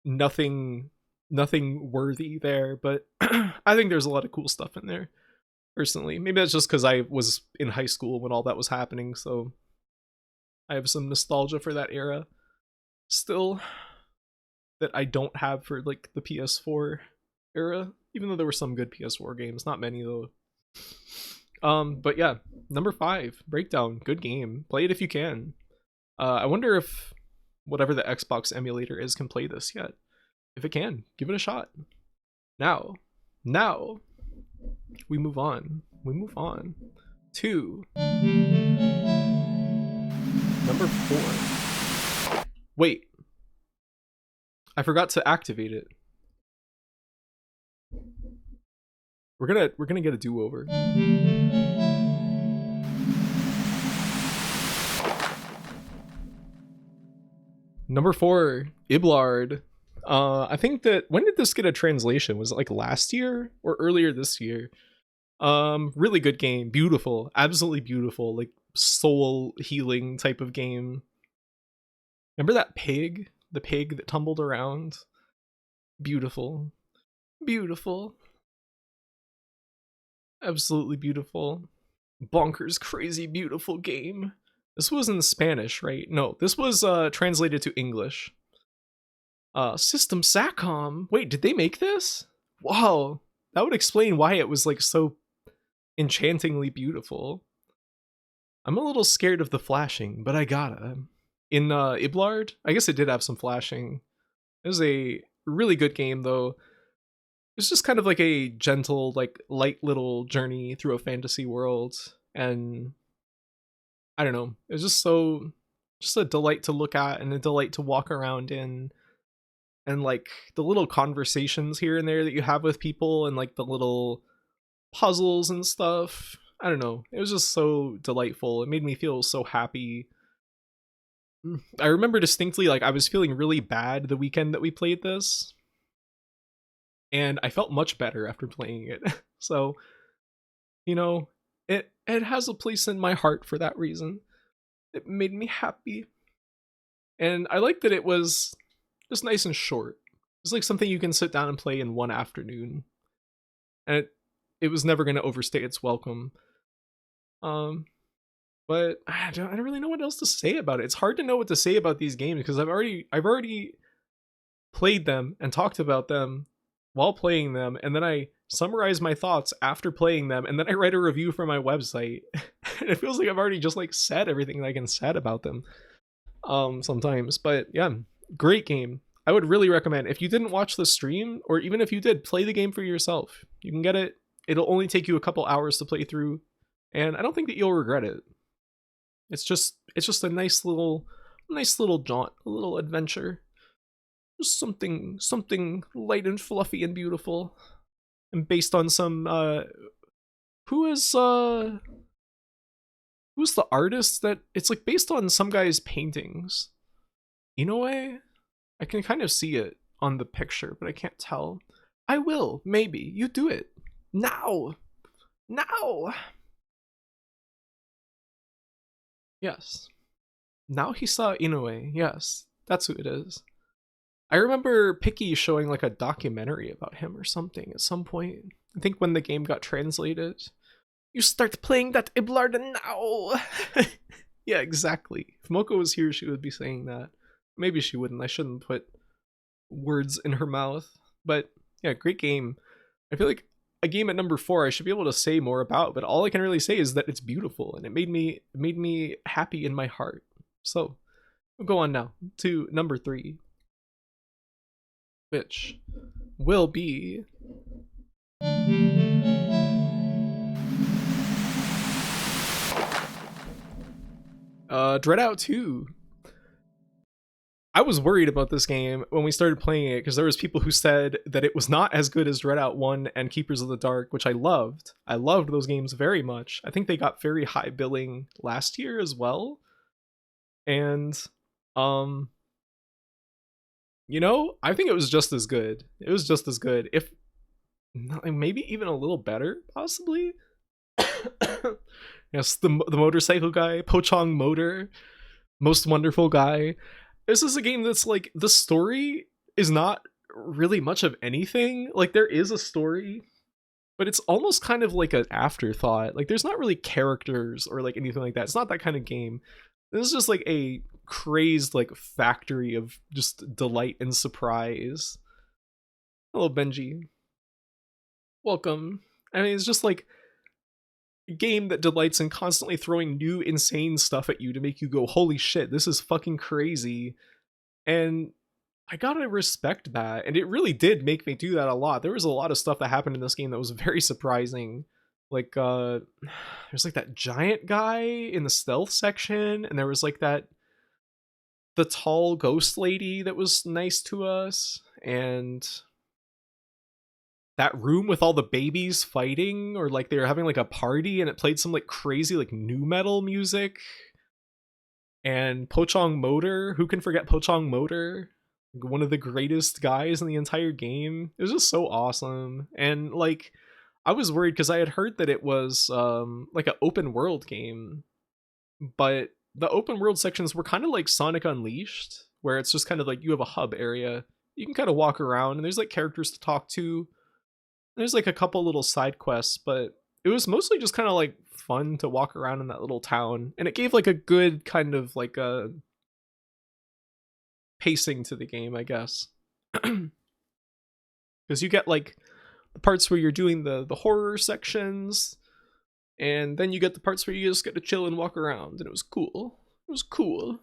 S1: nothing worthy there, but I think there's a lot of cool stuff in there personally. Maybe that's just because I was in high school when all that was happening, so I have some nostalgia for that era still that I don't have for like the PS4 era, even though there were some good PS4 games, not many though. But yeah, number 5, Breakdown, good game. Play it if you can. I wonder if whatever the Xbox emulator is can play this yet. If it can, give it a shot. Now, we move on. We move on to number 4. Wait, I forgot to activate it. We're gonna get a do-over. Number 4, Iblard. I think that, when did this get a translation? Was it like last year or earlier this year? Really good game, beautiful, absolutely beautiful, like soul healing type of game. Remember that pig? The pig that tumbled around? Beautiful. Beautiful. Absolutely beautiful. Bonkers, crazy, beautiful game. This was in Spanish, right? No, this was translated to English. System Satcom. Wait, did they make this? Wow, that would explain why it was like so enchantingly beautiful. I'm a little scared of the flashing, but I gotta. In Iblard, I guess it did have some flashing. It was a really good game though. It's just kind of like a gentle, like light little journey through a fantasy world, and I don't know. It was just a delight to look at and a delight to walk around in, and like the little conversations here and there that you have with people, and like the little puzzles and stuff. I don't know. It was just so delightful. It made me feel so happy. I remember distinctly, like I was feeling really bad the weekend that we played this, and I felt much better after playing it. So, you know, it has a place in my heart for that reason. It made me happy. And I like that it was just nice and short. It's like something you can sit down and play in one afternoon. And it was never going to overstay its welcome. But I don't really know what else to say about it. It's hard to know what to say about these games because I've already played them and talked about them while playing them, and then I summarize my thoughts after playing them, and then I write a review for my website. And it feels like I've already just like said everything that I can say about them sometimes. But yeah, great game. I would really recommend, if you didn't watch the stream, or even if you did, play the game for yourself. You can get it. It'll only take you a couple hours to play through, and I don't think that you'll regret it. It's just a nice little jaunt, a little adventure. Just something light and fluffy and beautiful, and based on some who's the artist that it's like based on some guy's paintings. In a way, I can kind of see it on the picture, but I can't tell. I will, maybe. You do it now. Yes. Naohisa Inoue. Yes, that's who it is. I remember Picky showing like a documentary about him or something at some point. I think when the game got translated. You start playing that Iblard now! Yeah, exactly. If Moko was here, she would be saying that. Maybe she wouldn't. I shouldn't put words in her mouth. But yeah, great game. I feel like a game at number 4 I should be able to say more about, but all I can really say is that it's beautiful and it made me happy in my heart. So we'll go on now to number 3. Which will be Dreadout 2. I was worried about this game when we started playing it because there was people who said that it was not as good as Dreadout 1 and Keepers of the Dark, which I loved. I loved those games very much. I think they got very high billing last year as well. And you know, I think it was just as good. It was just as good, if maybe even a little better, possibly. Yes, the motorcycle guy, Pochong Motor, most wonderful guy. This is a game that's like, the story is not really much of anything. Like, there is a story, but it's almost kind of like an afterthought. Like, there's not really characters or like anything like that. It's not that kind of game. This is just like a crazed like factory of just delight and surprise. Hello, Benji. Welcome. I mean, it's just like a game that delights in constantly throwing new insane stuff at you to make you go, holy shit, this is fucking crazy. And I gotta respect that. And it really did make me do that a lot. There was a lot of stuff that happened in this game that was very surprising. Like, there's like that giant guy in the stealth section, and there was like the tall ghost lady that was nice to us, and that room with all the babies fighting, or like they were having like a party and it played some like crazy like nu metal music. And Pochong Motor, who can forget Pochong Motor? One of the greatest guys in the entire game. It was just so awesome. And like, I was worried because I had heard that it was like an open world game, but the open world sections were kind of like Sonic Unleashed, where it's just kind of like you have a hub area you can kind of walk around and there's like characters to talk to. There's like a couple little side quests, but it was mostly just kind of like fun to walk around in that little town, and it gave like a good kind of like a pacing to the game, I guess. Because you get like the parts where you're doing the horror sections, and then you get the parts where you just get to chill and walk around, and it was cool. It was cool.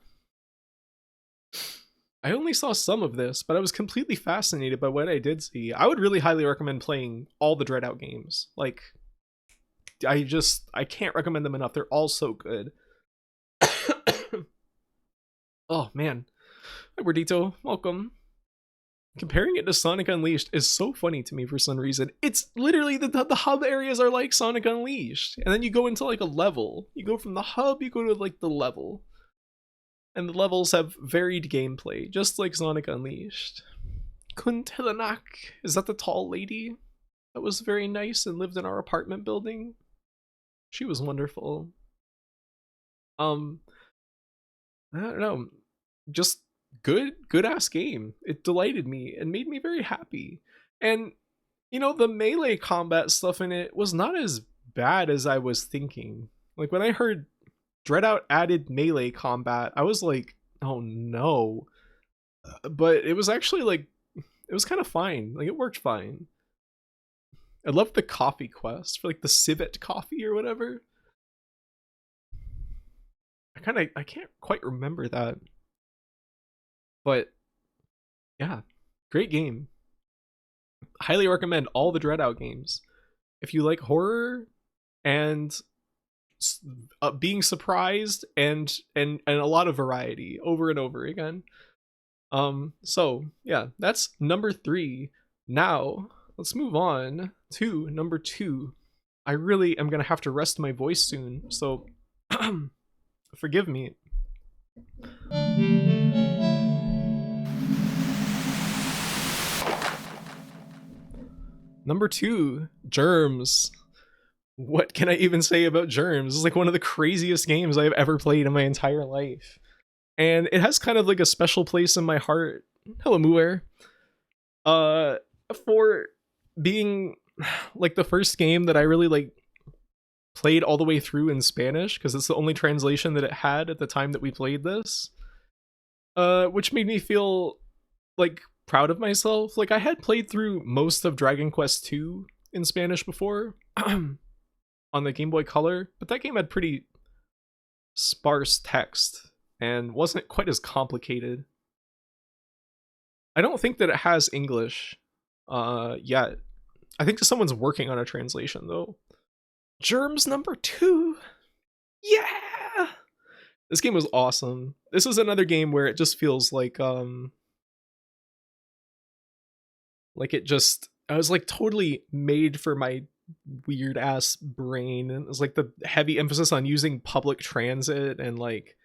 S1: I only saw some of this, but I was completely fascinated by what I did see. I would really highly recommend playing all the Dreadout games. Like, I can't recommend them enough. They're all so good. Oh man. Hi Bordito, welcome. Comparing it to Sonic Unleashed is so funny to me for some reason. It's literally the hub areas are like Sonic Unleashed, and then you go into like a level. You go from the hub, you go to like the level, and the levels have varied gameplay, just like Sonic Unleashed. Kuntilanak, is that the tall lady that was very nice and lived in our apartment building? She was wonderful. I don't know, just good ass game. It delighted me and made me very happy. And you know, the melee combat stuff in it was not as bad as I was thinking. Like when I heard Dreadout added melee combat, I was like, oh no. But it was actually like, it was kind of fine. Like it worked fine. I loved the coffee quest for like the civet coffee or whatever. I can't quite remember that. But yeah, great game. Highly recommend all the Dreadout games. If you like horror and being surprised and a lot of variety over and over again. So yeah, that's number 3. Now let's move on to number 2. I really am gonna have to rest my voice soon, so forgive me. Number 2, Germs. What can I even say about Germs? It's like one of the craziest games I've ever played in my entire life. And it has kind of like a special place in my heart. Hello, Muer. For being like the first game that I really like played all the way through in Spanish, because it's the only translation that it had at the time that we played this. Which made me feel like proud of myself. Like I had played through most of Dragon Quest II in Spanish before on the Game Boy Color, but that game had pretty sparse text and wasn't quite as complicated. I don't think that it has English yet. I think someone's working on a translation though. Germs number 2. Yeah! This game was awesome. This is another game where it just feels like it just, I was like totally made for my weird ass brain. And it was like the heavy emphasis on using public transit and like,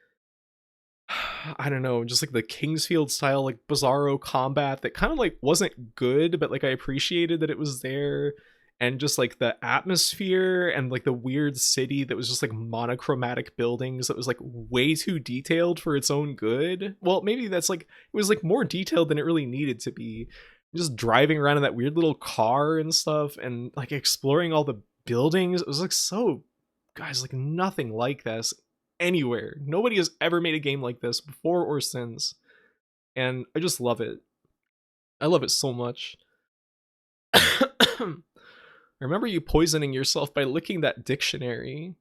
S1: I don't know, just like the Kingsfield style like bizarro combat that kind of like wasn't good, but like I appreciated that it was there. And just like the atmosphere and like the weird city that was just like monochromatic buildings that was like way too detailed for its own good. Well, maybe that's like, it was like more detailed than it really needed to be. Just driving around in that weird little car and stuff and like exploring all the buildings. It was like so, guys, like nothing like this anywhere. Nobody has ever made a game like this before or since. And I just love it. I love it so much. I remember you poisoning yourself by licking that dictionary.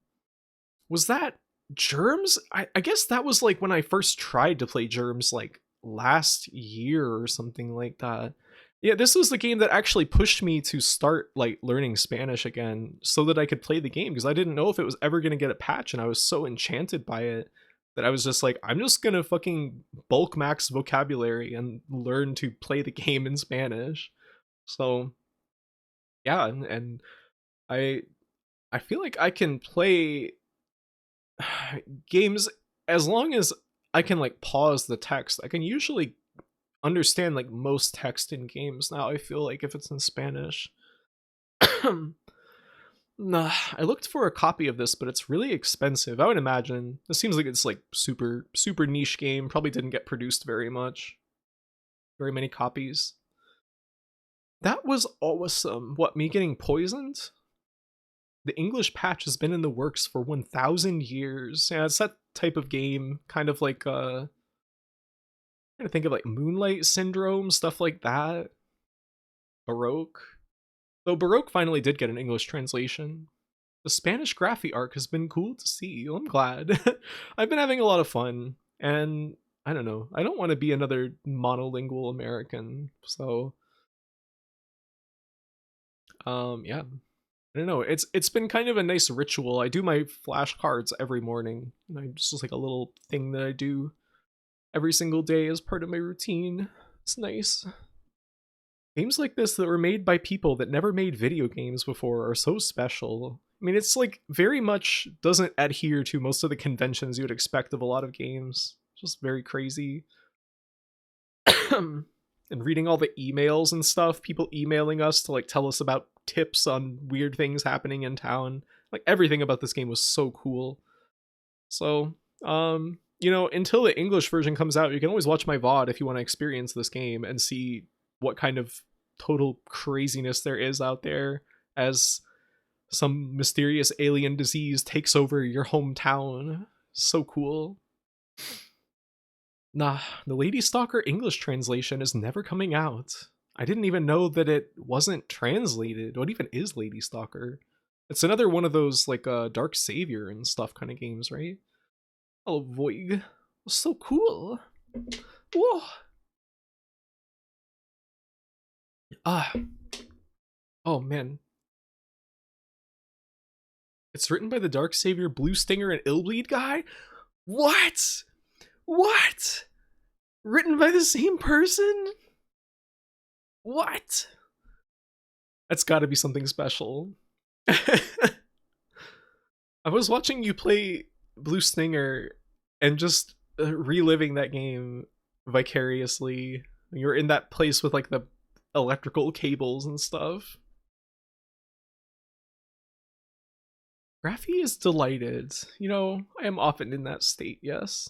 S1: Was that Germs? I guess that was like when I first tried to play Germs like last year or something like that. Yeah, this was the game that actually pushed me to start like learning Spanish again so that I could play the game, because I didn't know if it was ever going to get a patch, and I was so enchanted by it that I was just like, I'm just going to fucking bulk max vocabulary and learn to play the game in Spanish. So yeah, and I feel like I can play games as long as I can like pause the text. I can usually understand like most text in games now, I feel like, if it's in Spanish. Nah, I looked for a copy of this, but it's really expensive. I would imagine. It seems like it's like super niche game, probably didn't get produced very much. very many copies. That was awesome. What, me getting poisoned? The English patch has been in the works for 1,000 years. Yeah, it's that type of game, kind of like I'm trying to think of like Moonlight Syndrome, stuff like that. Baroque. Though Baroque finally did get an English translation. The Spanish graphite arc has been cool to see. I'm glad. I've been having a lot of fun, and I don't know. I don't want to be another monolingual American, so yeah. I don't know. It's been kind of a nice ritual. I do my flashcards every morning, and I just like a little thing that I do every single day as part of my routine. It's nice. Games like this that were made by people that never made video games before are so special. I mean, it's like very much doesn't adhere to most of the conventions you would expect of a lot of games. Just very crazy. And reading all the emails and stuff, people emailing us to like tell us about tips on weird things happening in town. Like everything about this game was so cool. So, you know, until the English version comes out, you can always watch my VOD if you want to experience this game and see what kind of total craziness there is out there as some mysterious alien disease takes over your hometown. So cool. Nah, the Lady Stalker English translation is never coming out. I didn't even know that it wasn't translated. What even is Lady Stalker? It's another one of those like Dark Savior and stuff kind of games, right? Oh, Voig. So cool. Whoa. Ah. Oh man. It's written by the Dark Savior, Blue Stinger, and Illbleed guy? What? What? Written by the same person? What? That's gotta be something special. I was watching you play Blue Stinger and just reliving that game vicariously. You're in that place with like the electrical cables and stuff. Graphy is delighted. You know, I am often in that state, yes.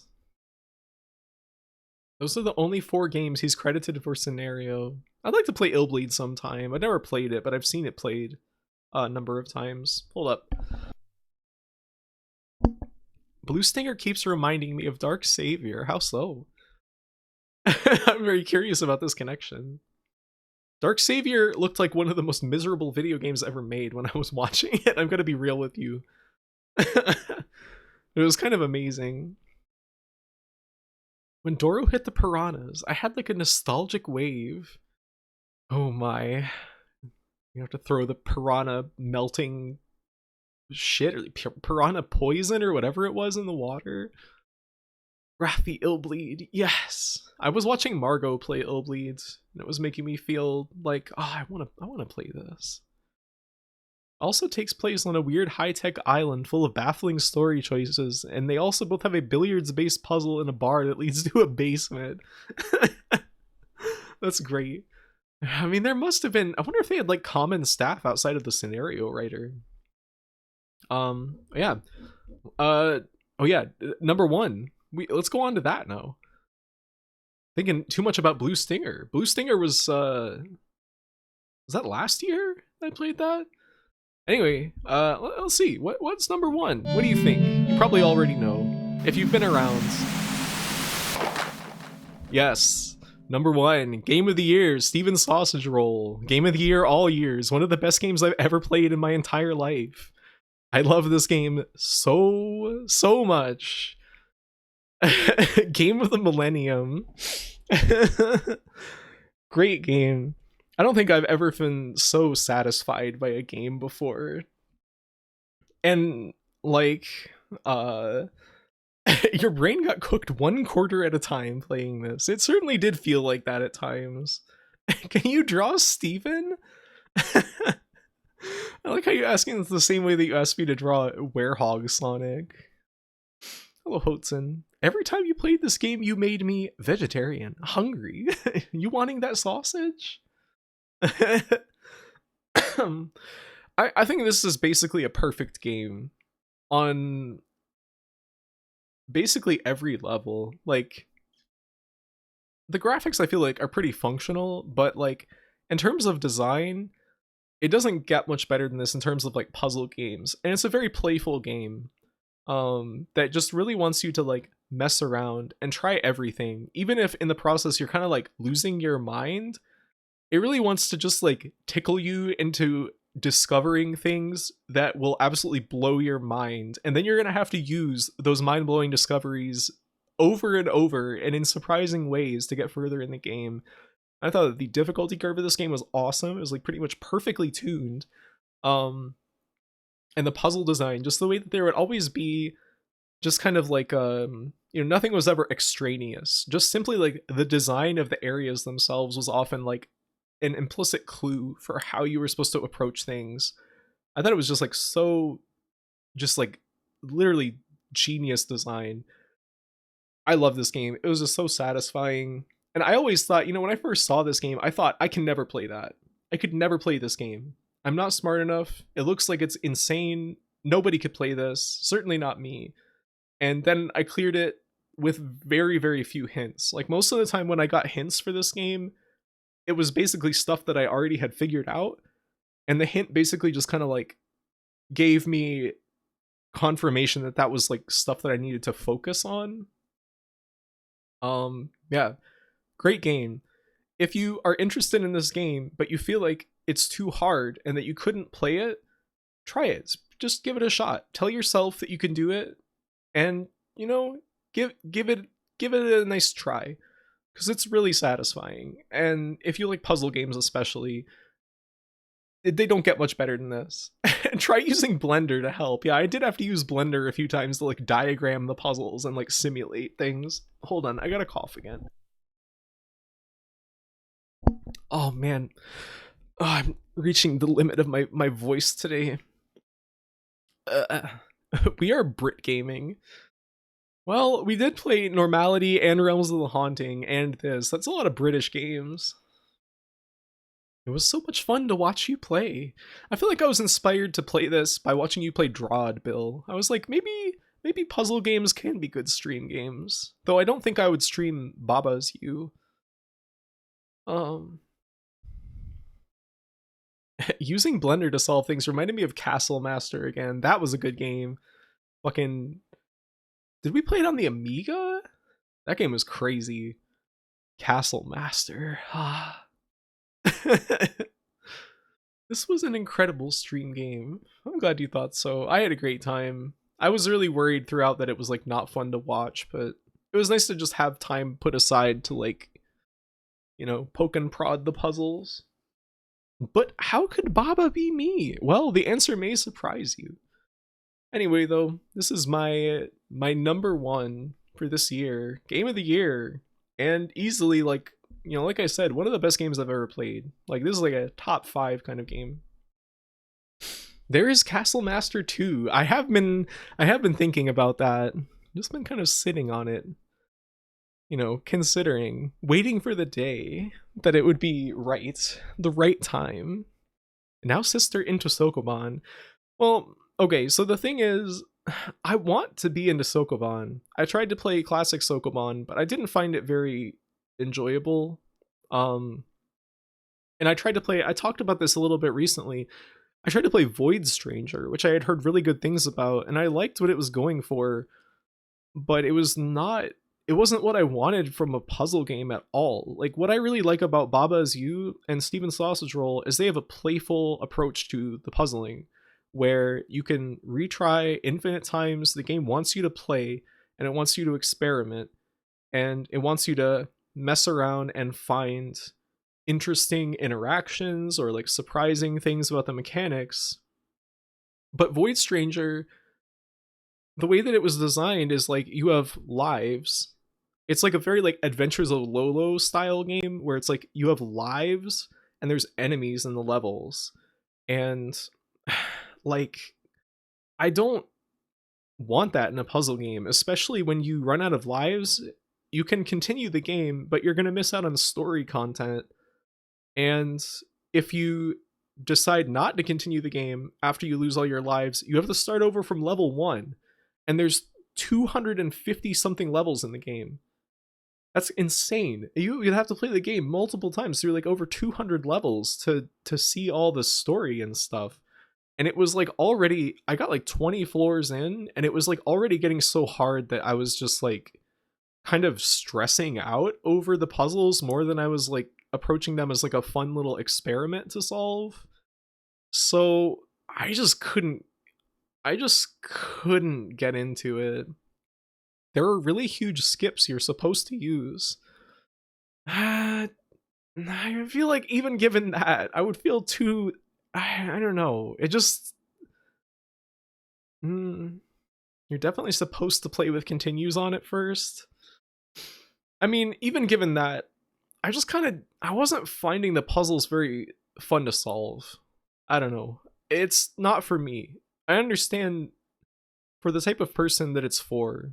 S1: Those are the only 4 games he's credited for scenario. I'd like to play Illbleed sometime. I've never played it, but I've seen it played a number of times. Hold up. Blue Stinger keeps reminding me of Dark Savior. How so? I'm very curious about this connection. Dark Savior looked like one of the most miserable video games ever made when I was watching it. I'm gonna be real with you. It was kind of amazing. When Doro hit the piranhas, I had like a nostalgic wave. Oh my. You have to throw the piranha melting shit, or piranha poison or whatever it was in the water. Raphy Illbleed, yes. I was watching Margot play Illbleed, and it was making me feel like, oh, I wanna play this. Also takes place on a weird high-tech island full of baffling story choices, and they also both have a billiards-based puzzle in a bar that leads to a basement. That's great. I mean, there must have been, I wonder if they had like common staff outside of the scenario writer. Yeah. Oh yeah, number 1. Let's go on to that now. Thinking too much about Blue Stinger. Blue Stinger was that last year I played that? Anyway, let's see. What's number 1? What do you think? You probably already know if you've been around. Yes, number 1, Game of the Year, Steven Sausage Roll. Game of the Year all years. One of the best games I've ever played in my entire life. I love this game so much. Game of the Millennium. Great game. I don't think I've ever been so satisfied by a game before. And like your brain got cooked 1/4 at a time playing this. It certainly did feel like that at times. Can you draw Steven? I like how you're asking the same way that you asked me to draw Werehog Sonic. Hello, Hotson. Every time you played this game, you made me vegetarian, hungry. You wanting that sausage? I think this is basically a perfect game on basically every level. Like, the graphics I feel like are pretty functional, but like in terms of design, it doesn't get much better than this in terms of like puzzle games. And it's a very playful game that just really wants you to like mess around and try everything. Even if in the process you're kind of like losing your mind, it really wants to just like tickle you into discovering things that will absolutely blow your mind. And then you're going to have to use those mind-blowing discoveries over and over and in surprising ways to get further in the game. I thought that the difficulty curve of this game was awesome. It was like pretty much perfectly tuned. And the puzzle design, just the way that there would always be just kind of like nothing was ever extraneous. Just simply like the design of the areas themselves was often like an implicit clue for how you were supposed to approach things. I thought it was just like so just like literally genius design. I love this game. It was just so satisfying. And I always thought, when I first saw this game, I thought I can never play that. I could never play this game. I'm not smart enough. It looks like it's insane. Nobody could play this. Certainly not me. And then I cleared it with very, very few hints. Like most of the time when I got hints for this game, it was basically stuff that I already had figured out. And the hint basically just kind of like gave me confirmation that that was like stuff that I needed to focus on. Yeah, great game. If you are interested in this game, but you feel like it's too hard and that you couldn't play it, try it. Just give it a shot. Tell yourself that you can do it, and give it a nice try, because it's really satisfying. And if you like puzzle games especially, they don't get much better than this. Try using Blender to help. Yeah, I did have to use Blender a few times to like diagram the puzzles and like simulate things. Hold on, I gotta cough again. Oh man, I'm reaching the limit of my voice today. We are Brit gaming. Well, we did play Normality and Realms of the Haunting and this. That's a lot of British games. It was so much fun to watch you play. I feel like I was inspired to play this by watching you play Drawd, Bill. I was like, maybe puzzle games can be good stream games. Though I don't think I would stream Baba's You. Using Blender to solve things reminded me of Castle Master again. That was a good game. Fucking... Did we play it on the Amiga? That game was crazy. Castle Master. This was an incredible stream game. I'm glad you thought so. I had a great time. I was really worried throughout that it was like not fun to watch, but it was nice to just have time put aside to like, poke and prod the puzzles. But how could Baba be me? Well, the answer may surprise you. Anyway, though, this is my number one for this year, game of the year, and easily like I said, one of the best games I've ever played. Like this is like a top 5 kind of game. There is Castle Master 2. I have been thinking about that. Just been kind of sitting on it. Considering, waiting for the day that it would be right, the right time. Now Sister into Sokoban. Well, okay, so the thing is, I want to be into Sokoban. I tried to play classic Sokoban, but I didn't find it very enjoyable. And I talked about this a little bit recently. I tried to play Void Stranger, which I had heard really good things about, and I liked what it was going for, but it wasn't what I wanted from a puzzle game at all. Like, what I really like about Baba Is You and Steven Sausage Roll is they have a playful approach to the puzzling, where you can retry infinite times. The game wants you to play, and it wants you to experiment, and it wants you to mess around and find interesting interactions or like surprising things about the mechanics. But Void Stranger, the way that it was designed is like you have lives. It's like a very like Adventures of Lolo style game where it's like you have lives and there's enemies in the levels. And like, I don't want that in a puzzle game, especially when you run out of lives. You can continue the game, but you're going to miss out on story content. And if you decide not to continue the game after you lose all your lives, you have to start over from level 1. And there's 250 something levels in the game. That's insane. You'd have to play the game multiple times through like over 200 levels to see all the story and stuff. And it was like already, I got like 20 floors in, and it was like already getting so hard that I was just like kind of stressing out over the puzzles more than I was like approaching them as like a fun little experiment to solve. So I just couldn't get into it. There are really huge skips you're supposed to use. I feel like even given that, I would feel too. I don't know. It just. Mm, you're definitely supposed to play with continues on it first. I mean, even given that, I just kind of. I wasn't finding the puzzles very fun to solve. I don't know. It's not for me. I understand for the type of person that it's for,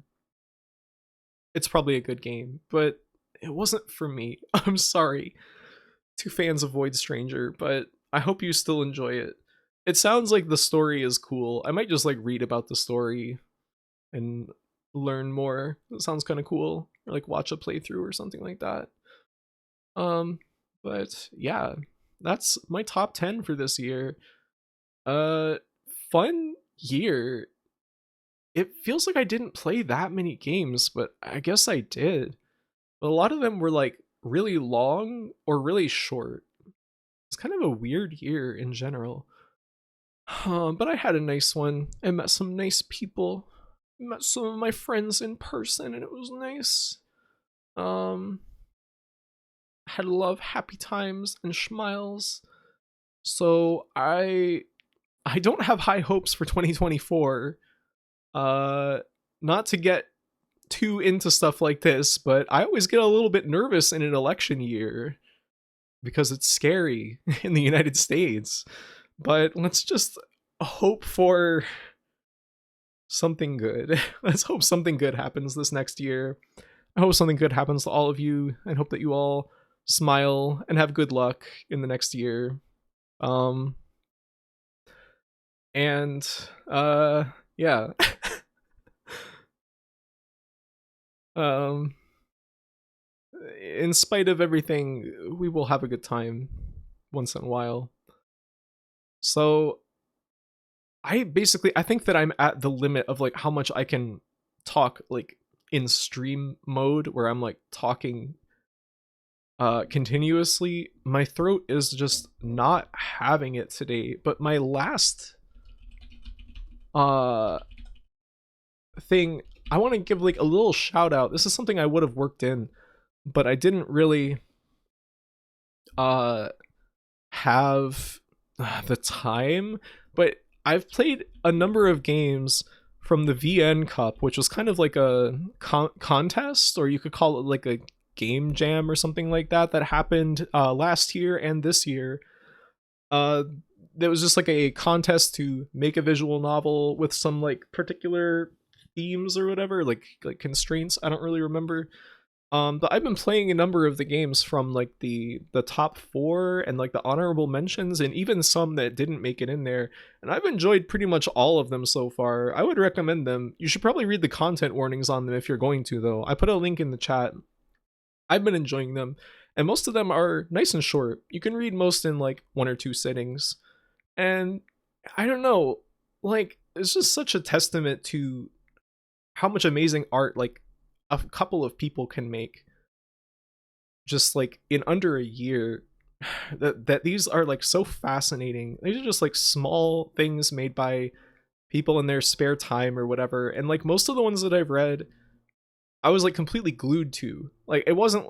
S1: it's probably a good game, but it wasn't for me. I'm sorry to fans of Void Stranger, but I hope you still enjoy it. It sounds like the story is cool. I might just like read about the story and learn more. It sounds kind of cool. Or like watch a playthrough or something like that. Um, but yeah, that's my top 10 for this year. Uh, Fun year. It feels like I didn't play that many games, but I guess I did. But a lot of them were like really long or really short. It's kind of a weird year in general. But I had a nice one. I met some nice people. Met some of my friends in person, and it was nice. Um, had love, happy times, and schmiles. So I don't have high hopes for 2024. Uh, Not to get too into stuff like this, but I always get a little bit nervous in an election year because it's scary in the United States. But let's just hope for something good. Let's hope something good happens this next year. I hope something good happens to all of you, and hope that you all smile and have good luck in the next year. Um and yeah. um in spite of everything, we will have a good time once in a while. So I think that I'm at the limit of like how much I can talk like in stream mode where I'm like talking continuously. My throat is just not having it today. But my last uh thing, I want to give like a little shout out. This is something I would have worked in, but I didn't really uh have the time. But I've played a number of games from the VN Cup, which was kind of like a contest, or you could call it like a game jam or something like that, that happened last year and this year. There was just like a contest to make a visual novel with some like particular themes or whatever, like constraints. I don't really remember. But I've been playing a number of the games from like the top four and like the honorable mentions, and even some that didn't make it in there. And I've enjoyed pretty much all of them so far. I would recommend them. You should probably read the content warnings on them if you're going to, though. I put a link in the chat. I've been enjoying them, and most of them are nice and short. You can read most in like 1 or 2 sittings. And I don't know, like it's just such a testament to how much amazing art like a couple of people can make just like in under a year. That these are like so fascinating. These are just like small things made by people in their spare time or whatever, and like most of the ones that I've read, I was like completely glued to. Like it wasn't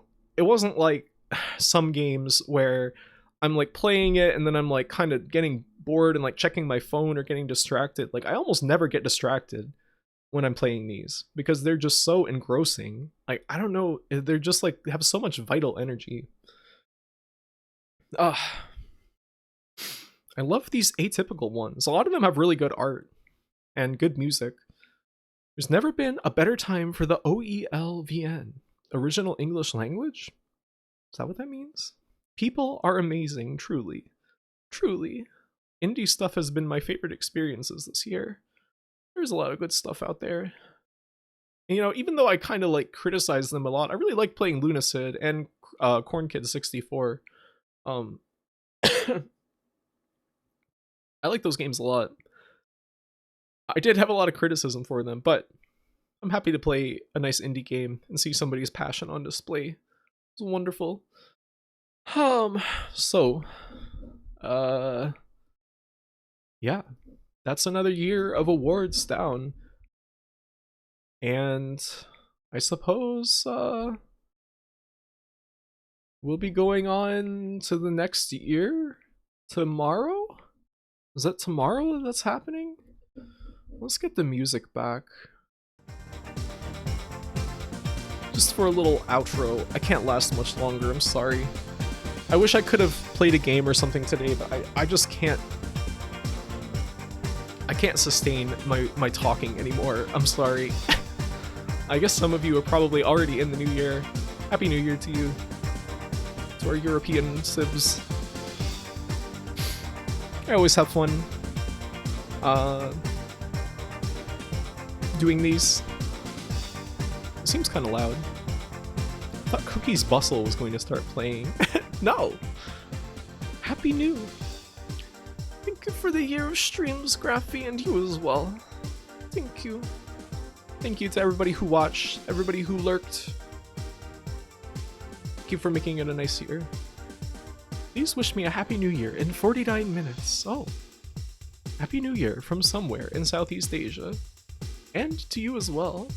S1: like some games where I'm like playing it and then I'm like kind of getting bored and like checking my phone or getting distracted. Like I almost never get distracted when I'm playing these because they're just so engrossing. Like I don't know, they're just like they have so much vital energy. Ugh. I love these atypical ones. A lot of them have really good art and good music. There's never been a better time for the OELVN. Original English language? Is that what that means? People are amazing, truly. Truly. Indie stuff has been my favorite experiences this year. There's a lot of good stuff out there. And, you know, even though I kind of like criticize them a lot, I really like playing Lunacid and Corn Kid 64. Um, I like those games a lot. I did have a lot of criticism for them, but I'm happy to play a nice indie game and see somebody's passion on display. It's wonderful. So, yeah, that's another year of awards down. And I suppose, we'll be going on to the next year tomorrow? Is that tomorrow that's happening? Let's get the music back. Just for a little outro. I can't last much longer, I'm sorry. I wish I could have played a game or something today, but I just can't. I can't sustain my talking anymore. I'm sorry. I guess some of you are probably already in the new year. Happy New Year to you. To our European sibs. I always have fun doing these. It seems kind of loud. I thought Cookie's Bustle was going to start playing. No! Happy New! Thank you for the year of streams, Graphy, and you as well. Thank you. Thank you to everybody who watched, everybody who lurked. Thank you for making it a nice year. Please wish me a Happy New Year in 49 minutes. Oh. Happy New Year from somewhere in Southeast Asia. And to you as well.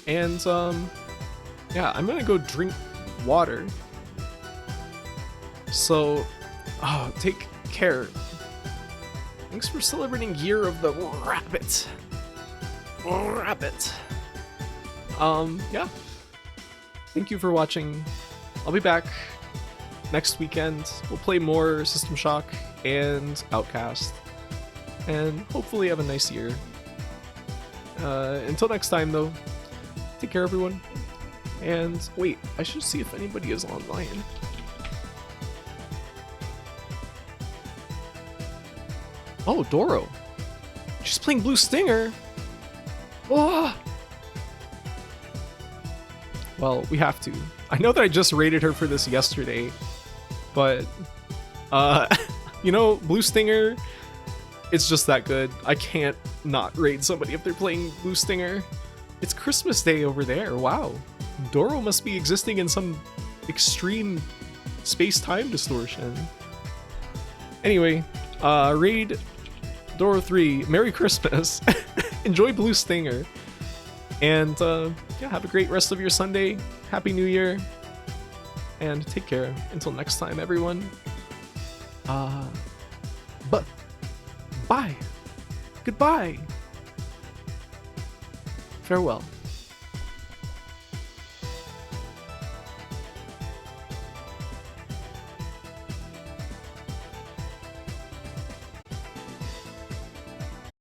S1: And, yeah, I'm gonna go drink water. So, take care. Thanks for celebrating Year of the Rabbit. Rabbit. Yeah. Thank you for watching. I'll be back next weekend. We'll play more System Shock and Outcast. And hopefully have a nice year. Until next time, though, take care, everyone. And wait, I should see if anybody is online. Oh, Doro. She's playing Blue Stinger. Oh. Well, we have to. I know that I just rated her for this yesterday, but you know, Blue Stinger, it's just that good. I can't not raid somebody if they're playing Blue Stinger. It's Christmas Day over there. Wow. Doro must be existing in some extreme space-time distortion. Anyway, raid Doro 3. Merry Christmas. Enjoy Blue Stinger. And yeah, have a great rest of your Sunday. Happy New Year. And take care. Until next time, everyone. But bye. Goodbye. Farewell.